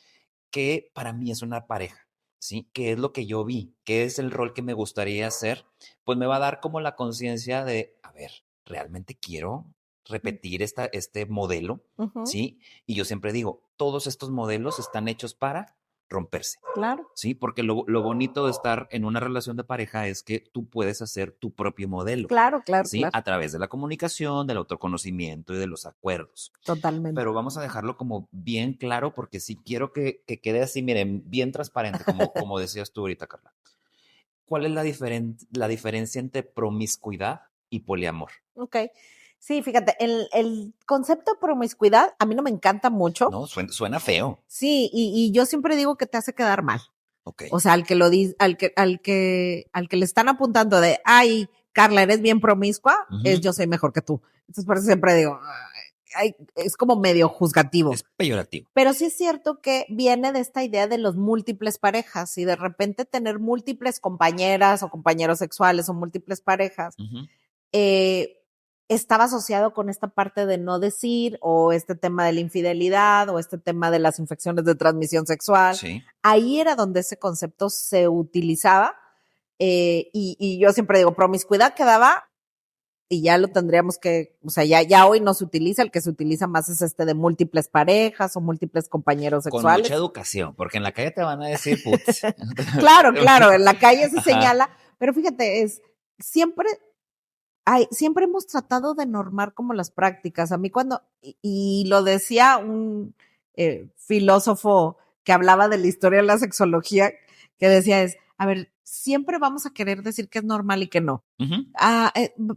Speaker 1: ¿qué para mí es una pareja? ¿Sí? ¿Qué es lo que yo vi? ¿Qué es el rol que me gustaría hacer? Pues me va a dar como la conciencia de, a ver, ¿realmente quiero repetir este modelo? ¿Sí? Y yo siempre digo, todos estos modelos están hechos para romperse.
Speaker 2: Claro.
Speaker 1: Sí, porque lo bonito de estar en una relación de pareja es que tú puedes hacer tu propio modelo.
Speaker 2: Claro, claro,
Speaker 1: ¿sí?
Speaker 2: claro.
Speaker 1: A través de la comunicación, del autoconocimiento y de los acuerdos.
Speaker 2: Totalmente.
Speaker 1: Pero vamos a dejarlo como bien claro porque sí quiero que quede así, miren, bien transparente, como decías tú ahorita, Carla. ¿Cuál es la diferencia entre promiscuidad y poliamor?
Speaker 2: Ok. Sí, fíjate, el concepto de promiscuidad a mí no me encanta mucho.
Speaker 1: No, suena feo.
Speaker 2: Sí, y yo siempre digo que te hace quedar mal.
Speaker 1: Ok.
Speaker 2: O sea, al que le están apuntando de, ay, Carla, eres bien promiscua, es yo soy mejor que tú. Entonces, por eso siempre digo, ay, es como medio juzgativo.
Speaker 1: Es peyorativo.
Speaker 2: Pero sí es cierto que viene de esta idea de los múltiples parejas y de repente tener múltiples compañeras o compañeros sexuales o múltiples parejas, estaba asociado con esta parte de no decir o este tema de la infidelidad o este tema de las infecciones de transmisión sexual.
Speaker 1: Sí.
Speaker 2: Ahí era donde ese concepto se utilizaba y yo siempre digo, promiscuidad quedaba y ya lo tendríamos que, o sea, ya hoy no se utiliza, el que se utiliza más es este de múltiples parejas o múltiples compañeros
Speaker 1: Con
Speaker 2: sexuales.
Speaker 1: mucha educación, porque en la calle te van a decir putz.
Speaker 2: Claro, en la calle se señala, pero fíjate, siempre hemos tratado de normar como las prácticas. A mí y lo decía un filósofo que hablaba de la historia de la sexología, que decía a ver, siempre vamos a querer decir que es normal y que no.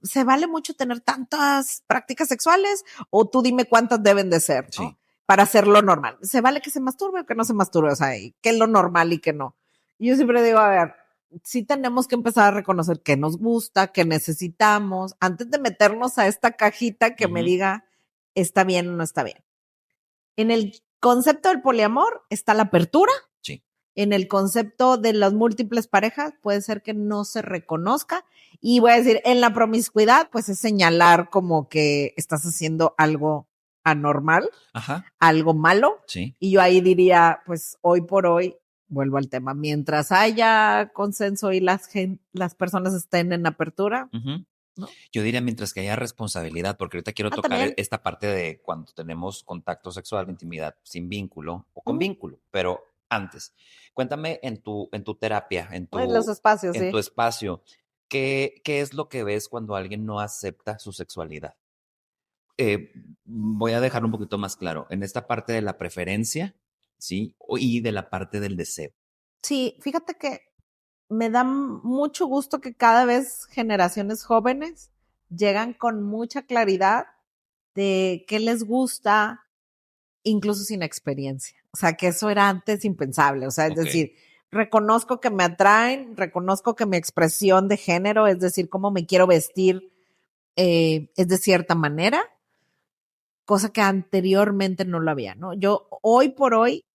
Speaker 2: ¿Se vale mucho tener tantas prácticas sexuales? O tú dime cuántas deben de ser, ¿no?
Speaker 1: Sí.
Speaker 2: Para hacerlo normal. ¿Se vale que se masturbe o que no se masturbe? O sea, ¿qué es lo normal y qué no? Y yo siempre digo, a ver, sí tenemos que empezar a reconocer qué nos gusta, qué necesitamos, antes de meternos a esta cajita que me diga está bien o no está bien. En el concepto del poliamor está la apertura.
Speaker 1: Sí.
Speaker 2: En el concepto de las múltiples parejas puede ser que no se reconozca. Y voy a decir, en la promiscuidad, pues es señalar como que estás haciendo algo anormal, algo malo.
Speaker 1: Sí.
Speaker 2: Y yo ahí diría, pues hoy por hoy, vuelvo al tema, mientras haya consenso y las personas estén en apertura, ¿no?
Speaker 1: Yo diría mientras que haya responsabilidad, porque ahorita quiero tocar
Speaker 2: también
Speaker 1: esta parte de cuando tenemos contacto sexual, intimidad sin vínculo o con vínculo, pero antes, cuéntame en tu terapia, en
Speaker 2: los espacios,
Speaker 1: tu espacio, ¿qué es lo que ves cuando alguien no acepta su sexualidad? Voy a dejarlo un poquito más claro, en esta parte de la preferencia, ¿sí? Y de la parte del deseo.
Speaker 2: Sí, fíjate que me da mucho gusto que cada vez generaciones jóvenes llegan con mucha claridad de qué les gusta, incluso sin experiencia. O sea, que eso era antes impensable. O sea, es decir, reconozco que me atraen, reconozco que mi expresión de género, es decir, cómo me quiero vestir, es de cierta manera, cosa que anteriormente no lo había, ¿no? Yo hoy por hoy,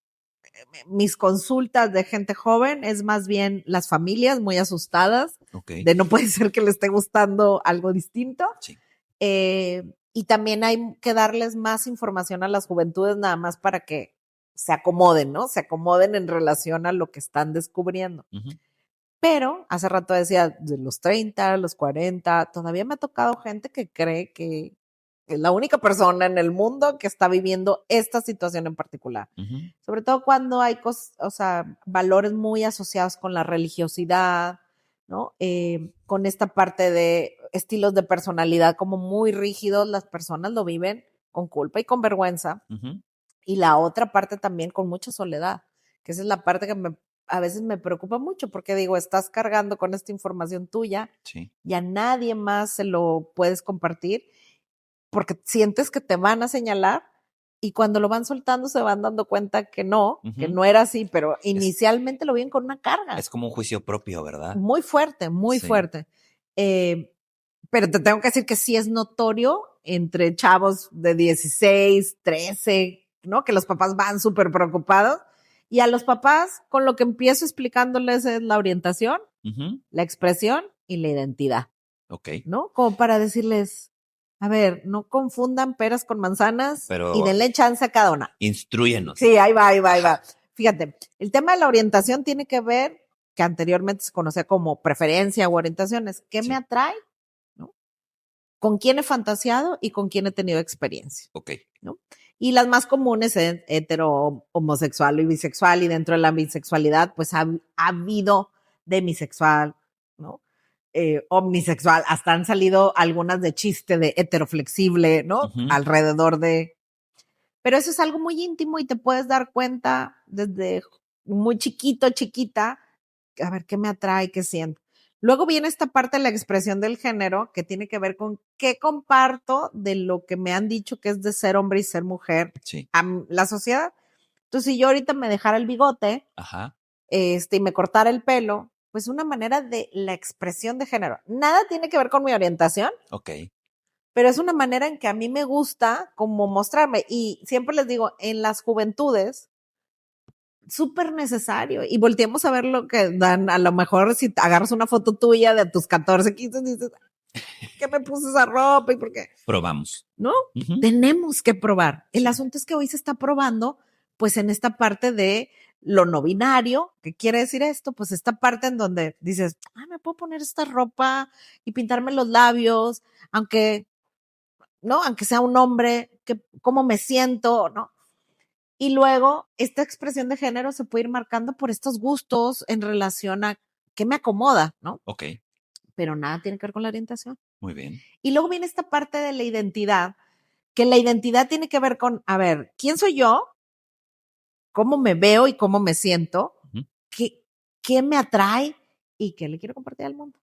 Speaker 2: mis consultas de gente joven es más bien las familias muy asustadas de no puede ser que le esté gustando algo distinto.
Speaker 1: Sí.
Speaker 2: Y también hay que darles más información a las juventudes nada más para que se acomoden, ¿no? Se acomoden en relación a lo que están descubriendo. Pero hace rato decía, de los 30, los 40, todavía me ha tocado gente que cree que es la única persona en el mundo que está viviendo esta situación en particular. Sobre todo cuando hay valores muy asociados con la religiosidad, ¿no? Con esta parte de estilos de personalidad como muy rígidos, las personas lo viven con culpa y con vergüenza. Y la otra parte también con mucha soledad, que esa es la parte que a veces me preocupa mucho, porque digo, estás cargando con esta información tuya y a nadie más se lo puedes compartir, porque sientes que te van a señalar y cuando lo van soltando se van dando cuenta que no era así, pero inicialmente lo viven con una carga.
Speaker 1: Es como un juicio propio, ¿verdad?
Speaker 2: Muy fuerte, muy fuerte. Pero te tengo que decir que sí es notorio entre chavos de 16, 13, ¿no? Que los papás van súper preocupados y a los papás con lo que empiezo explicándoles es la orientación, la expresión y la identidad. ¿No? Como para decirles, a ver, no confundan peras con manzanas y denle chance a cada una.
Speaker 1: Instrúyenos.
Speaker 2: Sí, ahí va. Fíjate, el tema de la orientación tiene que ver, que anteriormente se conocía como preferencia o orientaciones. ¿Qué me atrae? ¿No? ¿Con quién he fantaseado y con quién he tenido experiencia? ¿No? Y las más comunes es hetero, homosexual y bisexual, y dentro de la bisexualidad, pues ha habido demisexual, ¿no? Omnisexual, hasta han salido algunas de chiste de heteroflexible, ¿no? Alrededor de... Pero eso es algo muy íntimo y te puedes dar cuenta desde muy chiquito, chiquita, a ver qué me atrae, qué siento. Luego viene esta parte de la expresión del género que tiene que ver con qué comparto de lo que me han dicho que es de ser hombre y ser mujer a la sociedad. Entonces, si yo ahorita me dejara el bigote, y me cortara el pelo, pues una manera de la expresión de género. Nada tiene que ver con mi orientación. Pero es una manera en que a mí me gusta como mostrarme. Y siempre les digo, en las juventudes, súper necesario. Y volteemos a ver lo que dan. A lo mejor si agarras una foto tuya de tus 14, 15, dices, ¿qué me puse esa ropa? ¿Y por qué?
Speaker 1: Probamos.
Speaker 2: ¿No? Tenemos que probar. El asunto es que hoy se está probando, pues en esta parte de lo no binario. ¿Qué quiere decir esto? Pues esta parte en donde dices, me puedo poner esta ropa y pintarme los labios, aunque, ¿no? Aunque sea un hombre, cómo me siento, ¿no? Y luego, esta expresión de género se puede ir marcando por estos gustos en relación a qué me acomoda, ¿no? Pero nada tiene que ver con la orientación.
Speaker 1: Muy bien.
Speaker 2: Y luego viene esta parte de la identidad, que la identidad tiene que ver con, a ver, ¿quién soy yo? ¿Cómo me veo y cómo me siento? ¿Qué me atrae? ¿Y qué le quiero compartir al mundo?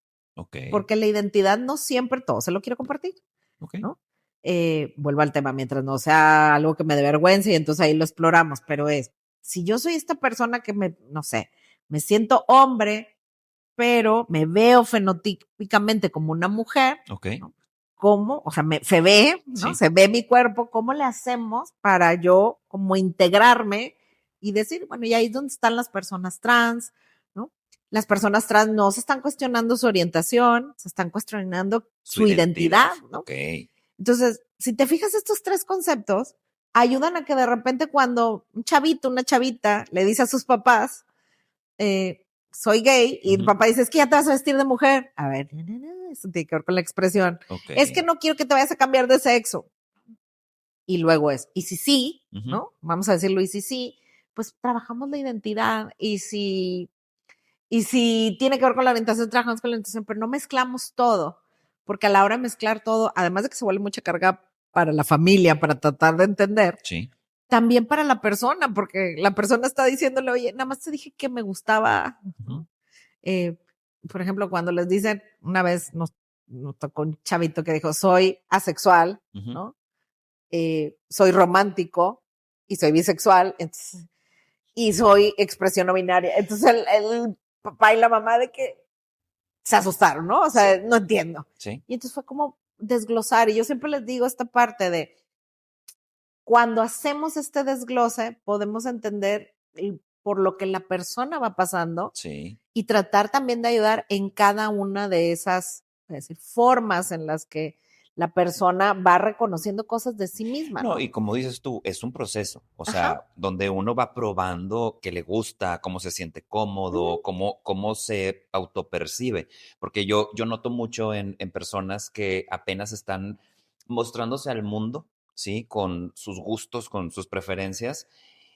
Speaker 2: Porque la identidad no siempre todo se lo quiero compartir, ¿no? Vuelvo al tema, mientras no sea algo que me dé vergüenza y entonces ahí lo exploramos, pero si yo soy esta persona que no sé, me siento hombre, pero me veo fenotípicamente como una mujer, ¿no? ¿Cómo? O sea, se ve, ¿no? Se ve mi cuerpo, ¿cómo le hacemos para yo como integrarme y decir, bueno, y ahí es donde están las personas trans, ¿no? Las personas trans no se están cuestionando su orientación, se están cuestionando su identidad, ¿no? Entonces, si te fijas, estos tres conceptos ayudan a que de repente cuando un chavito, una chavita le dice a sus papás, soy gay, y el papá dice, es que ya te vas a vestir de mujer. A ver, eso tiene que ver con la expresión. Es que no quiero que te vayas a cambiar de sexo. Y luego y si sí, ¿no? Vamos a decirlo, y si sí, pues trabajamos la identidad. Y si tiene que ver con la orientación, trabajamos con la orientación, pero no mezclamos todo. Porque a la hora de mezclar todo, además de que se vuelve mucha carga para la familia, para tratar de entender, también para la persona, porque la persona está diciéndole, oye, nada más te dije que me gustaba. Por ejemplo, cuando les dicen, una vez nos tocó un chavito que dijo, soy asexual, ¿no? Soy romántico y soy bisexual, entonces, y soy expresión no binaria. Entonces el papá y la mamá de que se asustaron, ¿no? O sea, no entiendo. Y entonces fue como desglosar. Y yo siempre les digo esta parte de cuando hacemos este desglose, podemos entender por lo que la persona va pasando y tratar también de ayudar en cada una de esas formas en las que la persona va reconociendo cosas de sí misma, ¿no?
Speaker 1: Y como dices tú, es un proceso, o sea, donde uno va probando qué le gusta, cómo se siente cómodo, cómo se autopercibe, porque yo noto mucho en personas que apenas están mostrándose al mundo, ¿sí? Con sus gustos, con sus preferencias,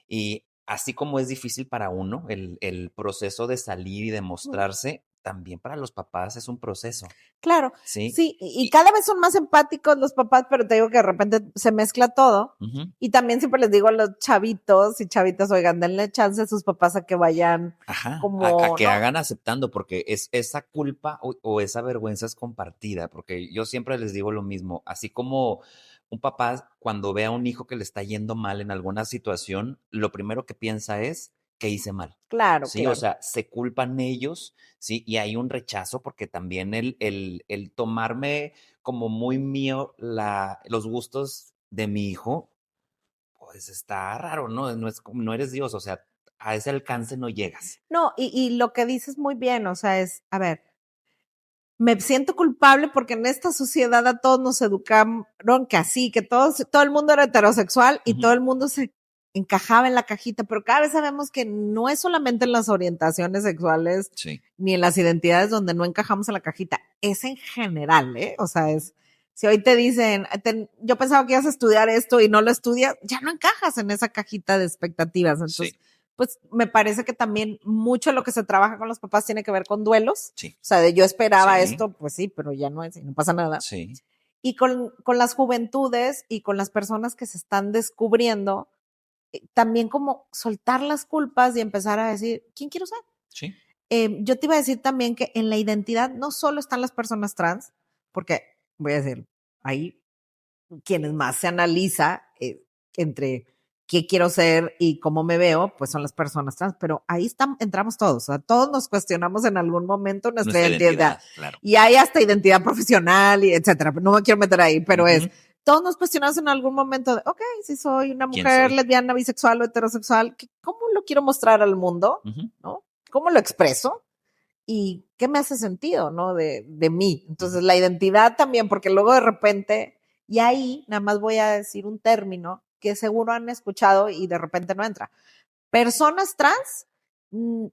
Speaker 1: y así como es difícil para uno el proceso de salir y de mostrarse, también para los papás es un proceso.
Speaker 2: Claro, sí, y cada vez son más empáticos los papás, pero te digo que de repente se mezcla todo. Y también siempre les digo a los chavitos y chavitas, oigan, denle chance a sus papás a que vayan como...
Speaker 1: A que hagan aceptando, porque esa culpa o esa vergüenza es compartida, porque yo siempre les digo lo mismo, así como un papá cuando ve a un hijo que le está yendo mal en alguna situación, lo primero que piensa es que hice mal.
Speaker 2: Claro,
Speaker 1: sí, o sea, se culpan ellos, sí, y hay un rechazo porque también el tomarme como muy mío los gustos de mi hijo, pues está raro, ¿no? No eres Dios, o sea, a ese alcance no llegas.
Speaker 2: No, y lo que dices muy bien, o sea, a ver, me siento culpable porque en esta sociedad a todos nos educaron que así, que todo el mundo era heterosexual y todo el mundo se encajaba en la cajita, pero cada vez sabemos que no es solamente en las orientaciones sexuales ni en las identidades donde no encajamos en la cajita, es en general, ¿eh? O sea, Si hoy te dicen, yo pensaba que ibas a estudiar esto y no lo estudias, ya no encajas en esa cajita de expectativas. Entonces, pues me parece que también mucho de lo que se trabaja con los papás tiene que ver con duelos.
Speaker 1: Sí.
Speaker 2: O sea, de yo esperaba esto, pues sí, pero ya no es y no pasa nada.
Speaker 1: Sí.
Speaker 2: Y con las juventudes y con las personas que se están descubriendo, también como soltar las culpas y empezar a decir, ¿quién quiero ser?
Speaker 1: Sí.
Speaker 2: Yo te iba a decir también que en la identidad no solo están las personas trans, porque voy a decir, ahí quienes más se analiza entre qué quiero ser y cómo me veo, pues son las personas trans, pero ahí entramos todos, o sea, todos nos cuestionamos en algún momento nuestra identidad.
Speaker 1: Claro.
Speaker 2: Y hay hasta identidad profesional y etcétera, no me quiero meter ahí, pero todos nos cuestionamos en algún momento de, ok, si soy una mujer lesbiana, bisexual o heterosexual, ¿cómo lo quiero mostrar al mundo? ¿No? ¿Cómo lo expreso? ¿Y qué me hace sentido, no? De mí. Entonces, la identidad también, porque luego de repente, y ahí nada más voy a decir un término que seguro han escuchado y de repente no entra. Personas trans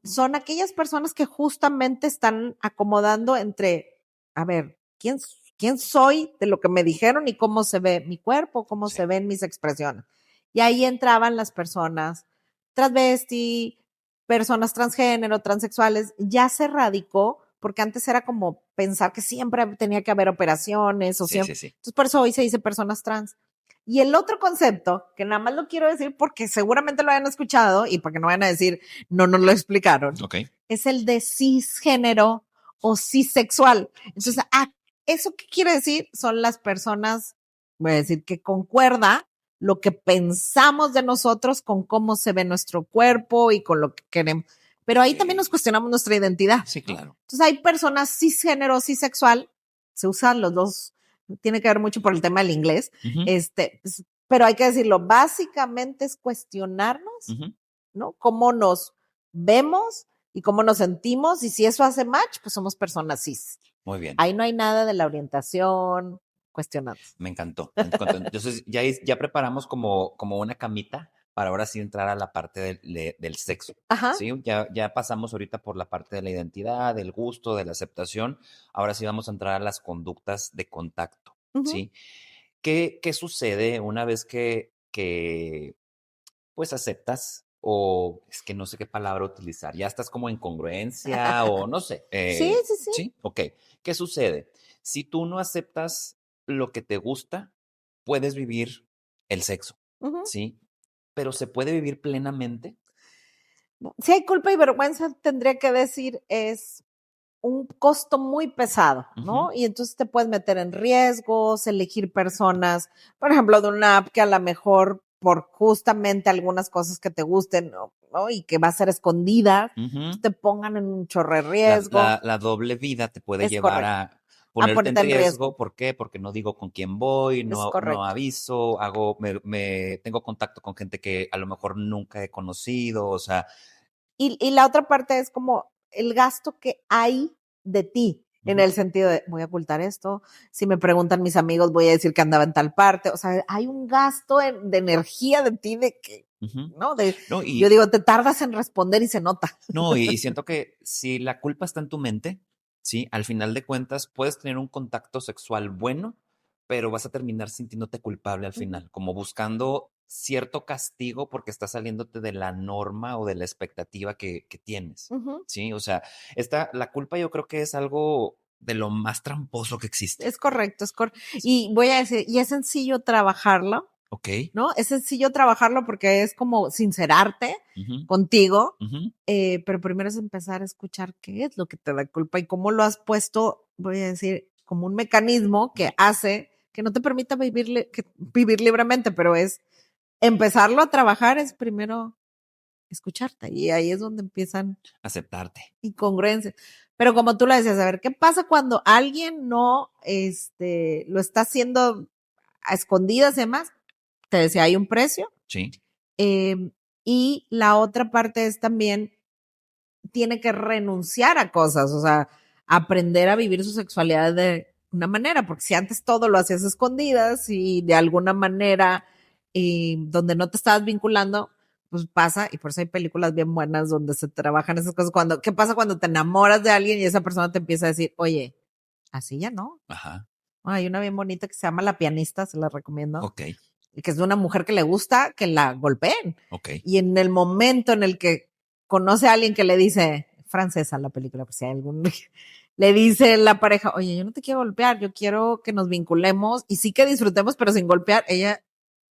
Speaker 2: son aquellas personas que justamente están acomodando entre, a ver, ¿quién soy de lo que me dijeron y cómo se ve mi cuerpo, cómo se ven mis expresiones? Y ahí entraban las personas transvesti, personas transgénero, transexuales, ya se radicó, porque antes era como pensar que siempre tenía que haber operaciones o siempre. Entonces, por eso hoy se dice personas trans. Y el otro concepto, que nada más lo quiero decir porque seguramente lo hayan escuchado y para que no vayan a decir, no nos lo explicaron, es el de cisgénero o cisexual. Entonces, ¿eso qué quiere decir? Son las personas, voy a decir, que concuerda lo que pensamos de nosotros con cómo se ve nuestro cuerpo y con lo que queremos. Pero ahí también nos cuestionamos nuestra identidad.
Speaker 1: Sí, claro.
Speaker 2: Entonces hay personas cisgénero, cisexual, se usan los dos, tiene que ver mucho por el tema del inglés, pues, pero hay que decirlo, básicamente es cuestionarnos, ¿no? Cómo nos vemos y cómo nos sentimos, y si eso hace match, pues somos personas cis.
Speaker 1: Muy bien.
Speaker 2: Ahí no hay nada de la orientación, cuestionados.
Speaker 1: Me encantó. Entonces, ya preparamos como una camita para ahora sí entrar a la parte del sexo.
Speaker 2: Ajá.
Speaker 1: ¿Sí? Ya pasamos ahorita por la parte de la identidad, del gusto, de la aceptación. Ahora sí vamos a entrar a las conductas de contacto. ¿Sí? ¿Qué sucede una vez que pues aceptas o es que no sé qué palabra utilizar? Ya estás como en congruencia o no sé.
Speaker 2: Sí.
Speaker 1: Sí, ok. ¿Qué sucede? Si tú no aceptas lo que te gusta, puedes vivir el sexo, ¿sí? Pero ¿se puede vivir plenamente?
Speaker 2: Si hay culpa y vergüenza, tendría que decir, es un costo muy pesado, ¿no? Y entonces te puedes meter en riesgos, elegir personas, por ejemplo, de una app que a lo mejor por justamente algunas cosas que te gusten, ¿no? Y que va a ser escondida, te pongan en un chorro de riesgo.
Speaker 1: La doble vida te puede llevar a ponerte en riesgo. ¿Por qué? Porque no digo con quién voy, no aviso, tengo contacto con gente que a lo mejor nunca he conocido, o sea.
Speaker 2: Y la otra parte es como el gasto que hay de ti, en el sentido de, voy a ocultar esto, si me preguntan mis amigos, voy a decir que andaba en tal parte, o sea, hay un gasto de energía de ti de que, ¿no? Yo digo, te tardas en responder y se nota.
Speaker 1: No, y siento que si la culpa está en tu mente, ¿sí? Al final de cuentas, puedes tener un contacto sexual bueno, pero vas a terminar sintiéndote culpable al final, como buscando cierto castigo porque estás saliéndote de la norma o de la expectativa que tienes, ¿sí? O sea, la culpa yo creo que es algo de lo más tramposo que existe.
Speaker 2: Es correcto, y voy a decir, y es sencillo trabajarlo.
Speaker 1: Ok.
Speaker 2: ¿No? Es sencillo trabajarlo porque es como sincerarte contigo, pero primero es empezar a escuchar qué es lo que te da culpa y cómo lo has puesto, voy a decir, como un mecanismo que hace que no te permita vivir libremente, pero es empezarlo a trabajar, es primero escucharte y ahí es donde empiezan
Speaker 1: aceptarte.
Speaker 2: Incongruencias. Pero como tú lo decías, a ver, ¿qué pasa cuando alguien no lo está haciendo a escondidas y demás? Te decía, hay un precio.
Speaker 1: Sí.
Speaker 2: Y la otra parte es también, tiene que renunciar a cosas, o sea, aprender a vivir su sexualidad de una manera, porque si antes todo lo hacías a escondidas y de alguna manera donde no te estabas vinculando, pues pasa, y por eso hay películas bien buenas donde se trabajan esas cosas. ¿Qué pasa cuando te enamoras de alguien y esa persona te empieza a decir, oye, así ya no?
Speaker 1: Ajá.
Speaker 2: Hay una bien bonita que se llama La pianista, se la recomiendo.
Speaker 1: Ok,
Speaker 2: Y que es de una mujer que le gusta que la golpeen.
Speaker 1: ok.
Speaker 2: Y en el momento en el que conoce a alguien que le dice, francesa la película, pues si hay algún, le dice la pareja, oye, yo no te quiero golpear, yo quiero que nos vinculemos y sí que disfrutemos, pero sin golpear, ella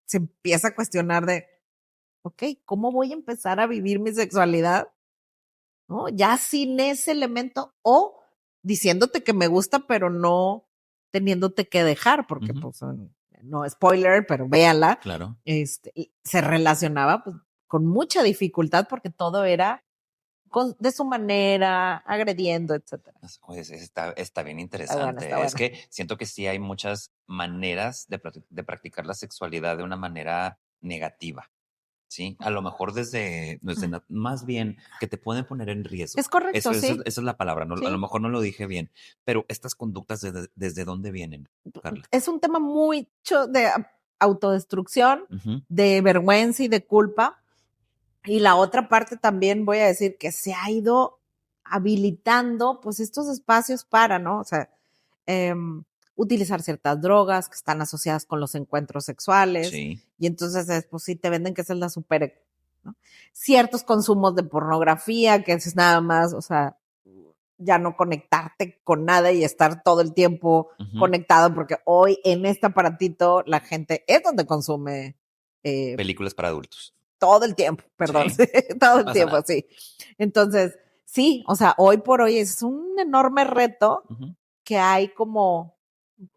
Speaker 2: se empieza a cuestionar de, ok, ¿cómo voy a empezar a vivir mi sexualidad? ¿No? Ya sin ese elemento o diciéndote que me gusta, pero no teniéndote que dejar, porque pues no spoiler, pero véanla,
Speaker 1: Claro.
Speaker 2: Se relacionaba pues, con mucha dificultad porque todo era de su manera, agrediendo, etcétera.
Speaker 1: Pues está bien
Speaker 2: Está buena,
Speaker 1: interesante.
Speaker 2: está
Speaker 1: Es
Speaker 2: buena.
Speaker 1: que siento que sí hay muchas maneras de practicar la sexualidad de una manera negativa. Sí, a lo mejor más bien que te pueden poner en riesgo.
Speaker 2: Es correcto, sí.
Speaker 1: Esa es la palabra, ¿no? A lo
Speaker 2: Sí.
Speaker 1: mejor no lo dije bien, pero estas conductas desde dónde vienen, Carla.
Speaker 2: Es un tema mucho de autodestrucción,
Speaker 1: Ujú,
Speaker 2: de vergüenza y de culpa. Y la otra parte también voy a decir que se ha ido habilitando pues estos espacios para, ¿no? O sea, utilizar ciertas drogas que están asociadas con los encuentros sexuales
Speaker 1: sí.
Speaker 2: y entonces pues sí te venden que esa es la super, ¿no? Ciertos consumos de pornografía que es nada más, o sea, ya no conectarte con nada y estar todo el tiempo
Speaker 1: Ujú.
Speaker 2: conectado porque hoy en este aparatito la gente es donde consume
Speaker 1: Películas para adultos.
Speaker 2: todo el tiempo, perdón,
Speaker 1: Sí,
Speaker 2: todo
Speaker 1: no
Speaker 2: el
Speaker 1: pasa
Speaker 2: tiempo,
Speaker 1: nada.
Speaker 2: sí. Entonces, sí, o sea, hoy por hoy es un enorme reto
Speaker 1: Ujú,
Speaker 2: que hay como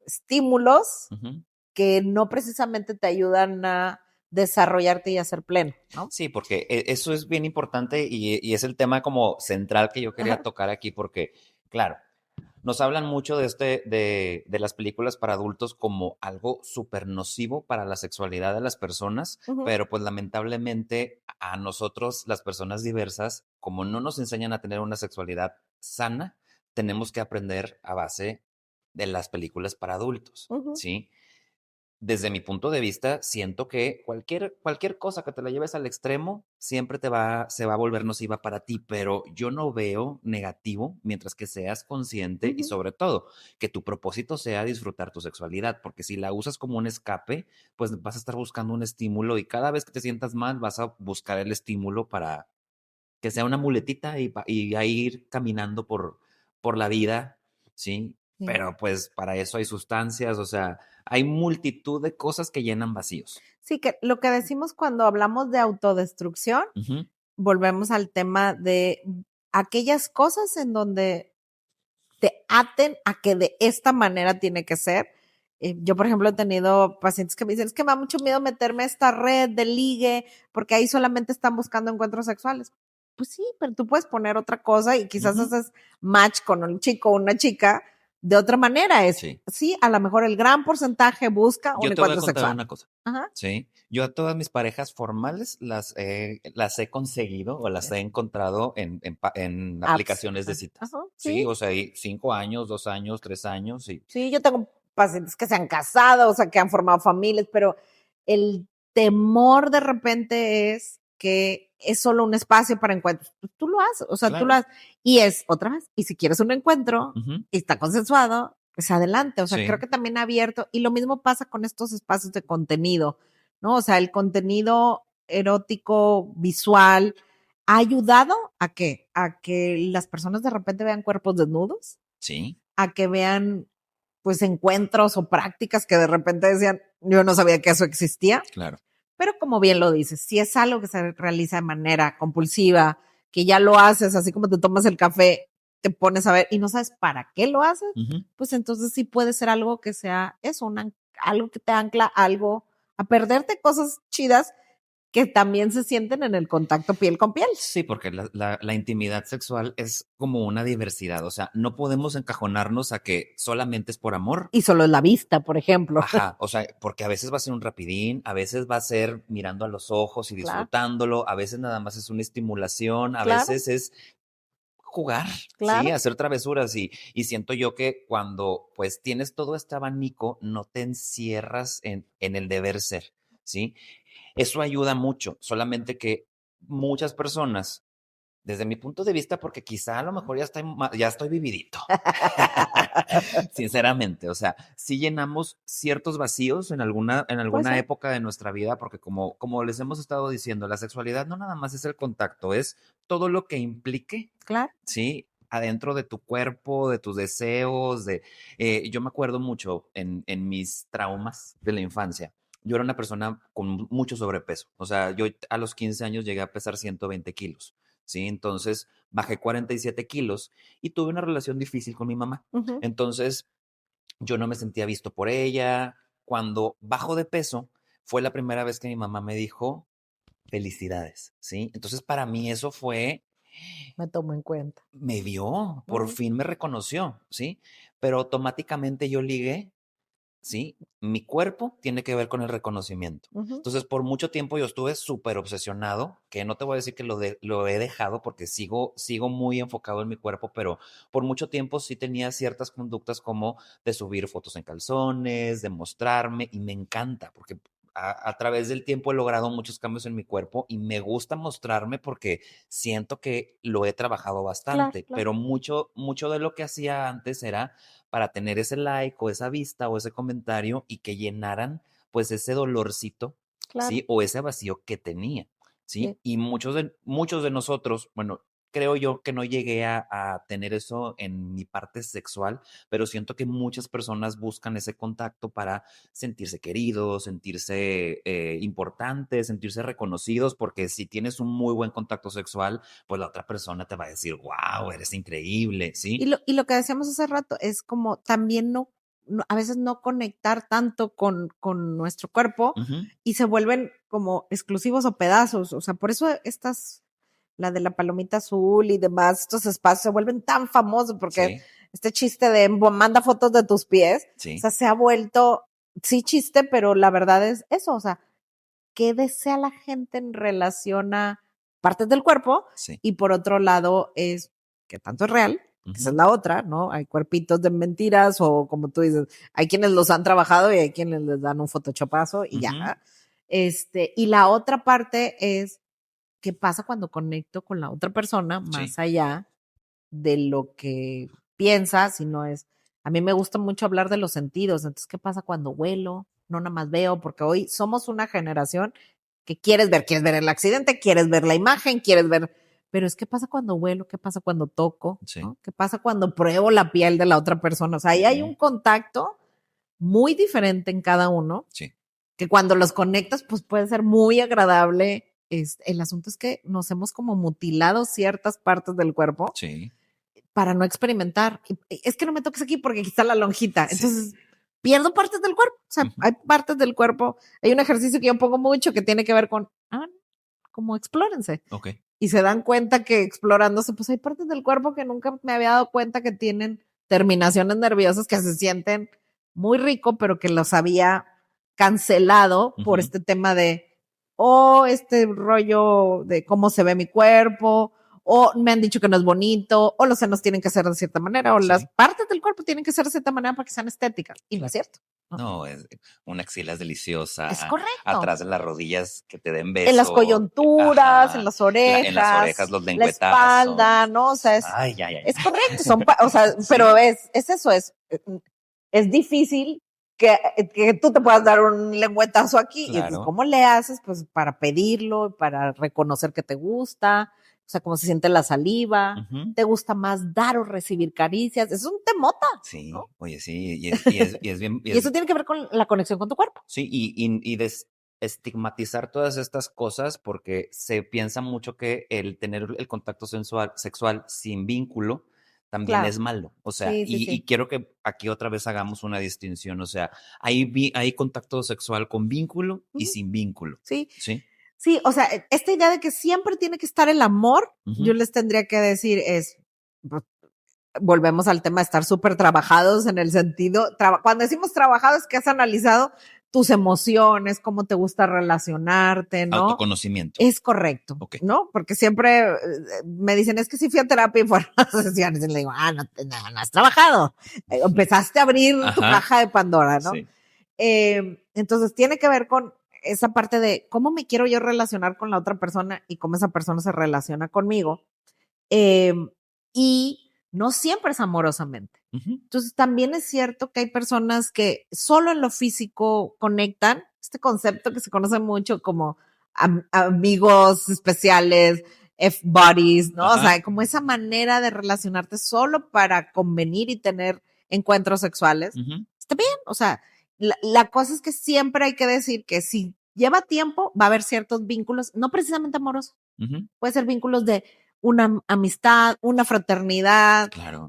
Speaker 2: estímulos
Speaker 1: ujú.
Speaker 2: que no precisamente te ayudan a desarrollarte y a ser pleno, ¿no?
Speaker 1: Sí, porque eso es bien importante y es el tema como central que yo quería
Speaker 2: Ajá.
Speaker 1: tocar aquí, porque, claro, nos hablan mucho de las películas para adultos como algo súper nocivo para la sexualidad de las personas,
Speaker 2: Ujú,
Speaker 1: pero pues lamentablemente a nosotros, las personas diversas, como no nos enseñan a tener una sexualidad sana, tenemos que aprender a base de las películas para adultos,
Speaker 2: ujú,
Speaker 1: ¿sí? Desde mi punto de vista, siento que cualquier cosa que te la lleves al extremo siempre se va a volver nociva para ti, pero yo no veo negativo mientras que seas consciente y
Speaker 2: ujú,
Speaker 1: sobre todo que tu propósito sea disfrutar tu sexualidad, porque si la usas como un escape, pues vas a estar buscando un estímulo y cada vez que te sientas mal vas a buscar el estímulo para que sea una muletita y a ir caminando por la vida, ¿sí?
Speaker 2: sí.
Speaker 1: Pero pues para eso hay sustancias, o sea, hay multitud de cosas que llenan vacíos.
Speaker 2: Sí, que lo que decimos cuando hablamos de autodestrucción,
Speaker 1: Ujú,
Speaker 2: volvemos al tema de aquellas cosas en donde te aten a que de esta manera tiene que ser. Yo, por ejemplo, he tenido pacientes que me dicen, es que me da mucho miedo meterme a esta red de ligue, porque ahí solamente están buscando encuentros sexuales. Pues sí, pero tú puedes poner otra cosa y quizás
Speaker 1: ujú.
Speaker 2: haces match con un chico o una chica de otra manera.
Speaker 1: Sí.
Speaker 2: Sí, a lo mejor el gran porcentaje busca un
Speaker 1: Yo te voy a
Speaker 2: encuentro
Speaker 1: contar
Speaker 2: sexual.
Speaker 1: una cosa,
Speaker 2: Ajá.
Speaker 1: ¿sí? Yo a todas mis parejas formales las he conseguido o las he encontrado en
Speaker 2: Apps.
Speaker 1: aplicaciones de
Speaker 2: Ajá,
Speaker 1: citas, ¿sí?
Speaker 2: sí.
Speaker 1: O sea, y 5 años, 2 años, 3 años, y
Speaker 2: Sí, yo tengo pacientes que se han casado, o sea, que han formado familias, pero el temor de repente es que es solo un espacio para encuentros. Pues tú lo haces, o sea, tú lo
Speaker 1: claro.
Speaker 2: haces. Y es otra vez, y si quieres un encuentro
Speaker 1: Ujú,
Speaker 2: y está consensuado, pues adelante. O sea, creo
Speaker 1: sí,
Speaker 2: que también ha abierto, y lo mismo pasa con estos espacios de contenido, ¿no? O sea, el contenido erótico, visual, ha ayudado a qué? A que las personas de repente vean cuerpos desnudos,
Speaker 1: sí,
Speaker 2: a que vean pues encuentros o prácticas que de repente decían, yo no sabía que eso existía,
Speaker 1: claro.
Speaker 2: pero como bien lo dices, si es algo que se realiza de manera compulsiva, que ya lo haces, así como te tomas el café, te pones a ver y no sabes para qué lo haces,
Speaker 1: Ujú.
Speaker 2: pues entonces sí puede ser algo que sea eso, algo que te ancla, algo a perderte cosas chidas que también se sienten en el contacto piel con piel.
Speaker 1: Sí, porque la intimidad sexual es como una diversidad, o sea, no podemos encajonarnos a que solamente es por amor.
Speaker 2: Y solo es la vista, por ejemplo.
Speaker 1: Ajá, o sea, porque a veces va a ser un rapidín, a veces va a ser mirando a los ojos y
Speaker 2: Claro,
Speaker 1: disfrutándolo, a veces nada más es una estimulación, a
Speaker 2: claro,
Speaker 1: veces es jugar, ¿sí?
Speaker 2: claro.
Speaker 1: Hacer travesuras y siento yo que cuando pues tienes todo este abanico, no te encierras en el deber ser, ¿sí? Eso ayuda mucho, solamente que muchas personas desde mi punto de vista, porque quizá a lo mejor ya estoy vividito. Sinceramente, o sea, sí llenamos ciertos vacíos en alguna
Speaker 2: Puede ser,
Speaker 1: época de nuestra vida, porque como les hemos estado diciendo, la sexualidad no nada más es el contacto, es todo lo que implique,
Speaker 2: claro.
Speaker 1: ¿sí? Adentro de tu cuerpo, de tus deseos, yo me acuerdo mucho en mis traumas de la infancia. Yo era una persona con mucho sobrepeso. O sea, yo a los 15 años llegué a pesar 120 kilos, ¿sí? Entonces bajé 47 kilos y tuve una relación difícil con mi mamá.
Speaker 2: Ujú.
Speaker 1: Entonces, yo no me sentía visto por ella. Cuando bajo de peso, fue la primera vez que mi mamá me dijo felicidades, ¿sí? Entonces, para mí eso fue,
Speaker 2: Me tomo en cuenta.
Speaker 1: me vio, por
Speaker 2: Ujú,
Speaker 1: fin me reconoció, ¿sí? Pero automáticamente yo ligué, ¿sí? Mi cuerpo tiene que ver con el reconocimiento.
Speaker 2: ujú.
Speaker 1: Entonces, por mucho tiempo yo estuve súper obsesionado, que no te voy a decir que lo he dejado porque sigo muy enfocado en mi cuerpo, pero por mucho tiempo sí tenía ciertas conductas como de subir fotos en calzones, de mostrarme, y me encanta porque a través del tiempo he logrado muchos cambios en mi cuerpo y me gusta mostrarme porque siento que lo he trabajado
Speaker 2: Claro,
Speaker 1: bastante,
Speaker 2: claro,
Speaker 1: pero mucho de lo que hacía antes era para tener ese like o esa vista o ese comentario y que llenaran pues ese dolorcito,
Speaker 2: claro.
Speaker 1: ¿sí? O ese vacío que tenía,
Speaker 2: Sí.
Speaker 1: ¿sí? Y muchos de nosotros, bueno, creo yo que no llegué a tener eso en mi parte sexual, pero siento que muchas personas buscan ese contacto para sentirse queridos, sentirse importantes, sentirse reconocidos, porque si tienes un muy buen contacto sexual, pues la otra persona te va a decir, wow, eres increíble, ¿sí?
Speaker 2: Y lo que decíamos hace rato es como también a veces no conectar tanto con nuestro cuerpo
Speaker 1: Ujú.
Speaker 2: y se vuelven como exclusivos o pedazos. O sea, por eso la de la palomita azul y demás, estos espacios se vuelven tan famosos porque
Speaker 1: Sí,
Speaker 2: este chiste de manda fotos de tus pies, o
Speaker 1: sí.
Speaker 2: sea, se ha vuelto, sí chiste, pero la verdad es eso, o sea, qué desea la gente en relación a partes del cuerpo
Speaker 1: Sí.
Speaker 2: y por otro lado es que tanto es real, que esa
Speaker 1: Ujú.
Speaker 2: es la otra, ¿no? Hay cuerpitos de mentiras o como tú dices, hay quienes los han trabajado y hay quienes les dan un photoshopazo y ya.
Speaker 1: Ujú.
Speaker 2: Y la otra parte es qué pasa cuando conecto con la otra persona
Speaker 1: Sí.
Speaker 2: más allá de lo que piensa, sino es, a mí me gusta mucho hablar de los sentidos, entonces, ¿qué pasa cuando huelo? No nada más veo, porque hoy somos una generación que quieres ver el accidente, quieres ver la imagen, quieres ver, pero es qué pasa cuando huelo, qué pasa cuando toco,
Speaker 1: Sí.
Speaker 2: ¿no? ¿Qué pasa cuando pruebo la piel de la otra persona? O sea, ahí hay un
Speaker 1: Sí.
Speaker 2: contacto muy diferente en cada uno,
Speaker 1: Sí.
Speaker 2: que cuando los conectas, pues puede ser muy agradable. El asunto es que nos hemos como mutilado ciertas partes del cuerpo
Speaker 1: Sí.
Speaker 2: para no experimentar. Es que no me toques aquí porque aquí está la lonjita.
Speaker 1: Sí.
Speaker 2: Entonces, pierdo partes del cuerpo. O sea,
Speaker 1: Ujú.
Speaker 2: hay partes del cuerpo. Hay un ejercicio que yo pongo mucho que tiene que ver con, como explórense.
Speaker 1: Okey.
Speaker 2: Y se dan cuenta que explorándose, pues hay partes del cuerpo que nunca me había dado cuenta que tienen terminaciones nerviosas que se sienten muy rico, pero que los había cancelado por
Speaker 1: Ujú.
Speaker 2: este tema de, este rollo de cómo se ve mi cuerpo, o me han dicho que no es bonito, o los senos tienen que ser de cierta manera, o las
Speaker 1: Sí,
Speaker 2: partes del cuerpo tienen que ser de cierta manera para que sean estéticas. Y no es
Speaker 1: claro.
Speaker 2: cierto, ¿no?
Speaker 1: No, una axila es
Speaker 2: Es
Speaker 1: deliciosa,
Speaker 2: correcto.
Speaker 1: atrás de las rodillas que te den
Speaker 2: En las
Speaker 1: besos,
Speaker 2: coyunturas, en
Speaker 1: ajá,
Speaker 2: las
Speaker 1: en las orejas
Speaker 2: orejas,
Speaker 1: los
Speaker 2: la espalda,
Speaker 1: lengüetazos.
Speaker 2: ¿no? O sea,
Speaker 1: Ay, ay, ay,
Speaker 2: es
Speaker 1: ay.
Speaker 2: correcto, o sea, pero
Speaker 1: Sí,
Speaker 2: es eso, es difícil que tú te puedas dar un lengüetazo aquí. Y entonces,
Speaker 1: claro.
Speaker 2: ¿cómo le haces? Pues para pedirlo, para reconocer que te gusta, o sea, cómo se siente la saliva,
Speaker 1: Ujú.
Speaker 2: te gusta más dar o recibir caricias, es un temota,
Speaker 1: Sí,
Speaker 2: ¿no?
Speaker 1: oye, sí, y es bien,
Speaker 2: Y eso tiene que ver con la conexión con tu cuerpo.
Speaker 1: sí, y desestigmatizar todas estas cosas, porque se piensa mucho que el tener el contacto sexual sin vínculo también
Speaker 2: Claro.
Speaker 1: es malo. O sea,
Speaker 2: Sí, sí,
Speaker 1: y
Speaker 2: sí.
Speaker 1: quiero que aquí otra vez hagamos una distinción. O sea, hay contacto sexual con vínculo y
Speaker 2: Ujú.
Speaker 1: sin vínculo,
Speaker 2: Sí.
Speaker 1: ¿sí?
Speaker 2: Sí, o sea, esta idea de que siempre tiene que estar el amor,
Speaker 1: Ujú.
Speaker 2: yo les tendría que decir pues, volvemos al tema de estar súper trabajados en el sentido, cuando decimos trabajados, que has analizado tus emociones, cómo te gusta relacionarte, ¿no?
Speaker 1: Autoconocimiento.
Speaker 2: Es correcto,
Speaker 1: Ok.
Speaker 2: ¿no? Porque siempre me dicen, es que sí fui a terapia y fueron las sesiones, y le digo, no has trabajado, empezaste a abrir tu
Speaker 1: Ajá.
Speaker 2: caja de Pandora, ¿no?
Speaker 1: Sí.
Speaker 2: Entonces tiene que ver con esa parte de cómo me quiero yo relacionar con la otra persona y cómo esa persona se relaciona conmigo. Eh, y no siempre es amorosamente. Entonces también es cierto que hay personas que solo en lo físico conectan, este concepto que se conoce mucho como amigos especiales, F-buddies, ¿no?
Speaker 1: Ajá.
Speaker 2: O sea, como esa manera de relacionarte solo para convenir y tener encuentros sexuales. Está bien, o sea, la cosa es que siempre hay que decir que si lleva tiempo, va a haber ciertos vínculos, no precisamente amorosos, puede ser vínculos de una amistad, una fraternidad.
Speaker 1: Claro.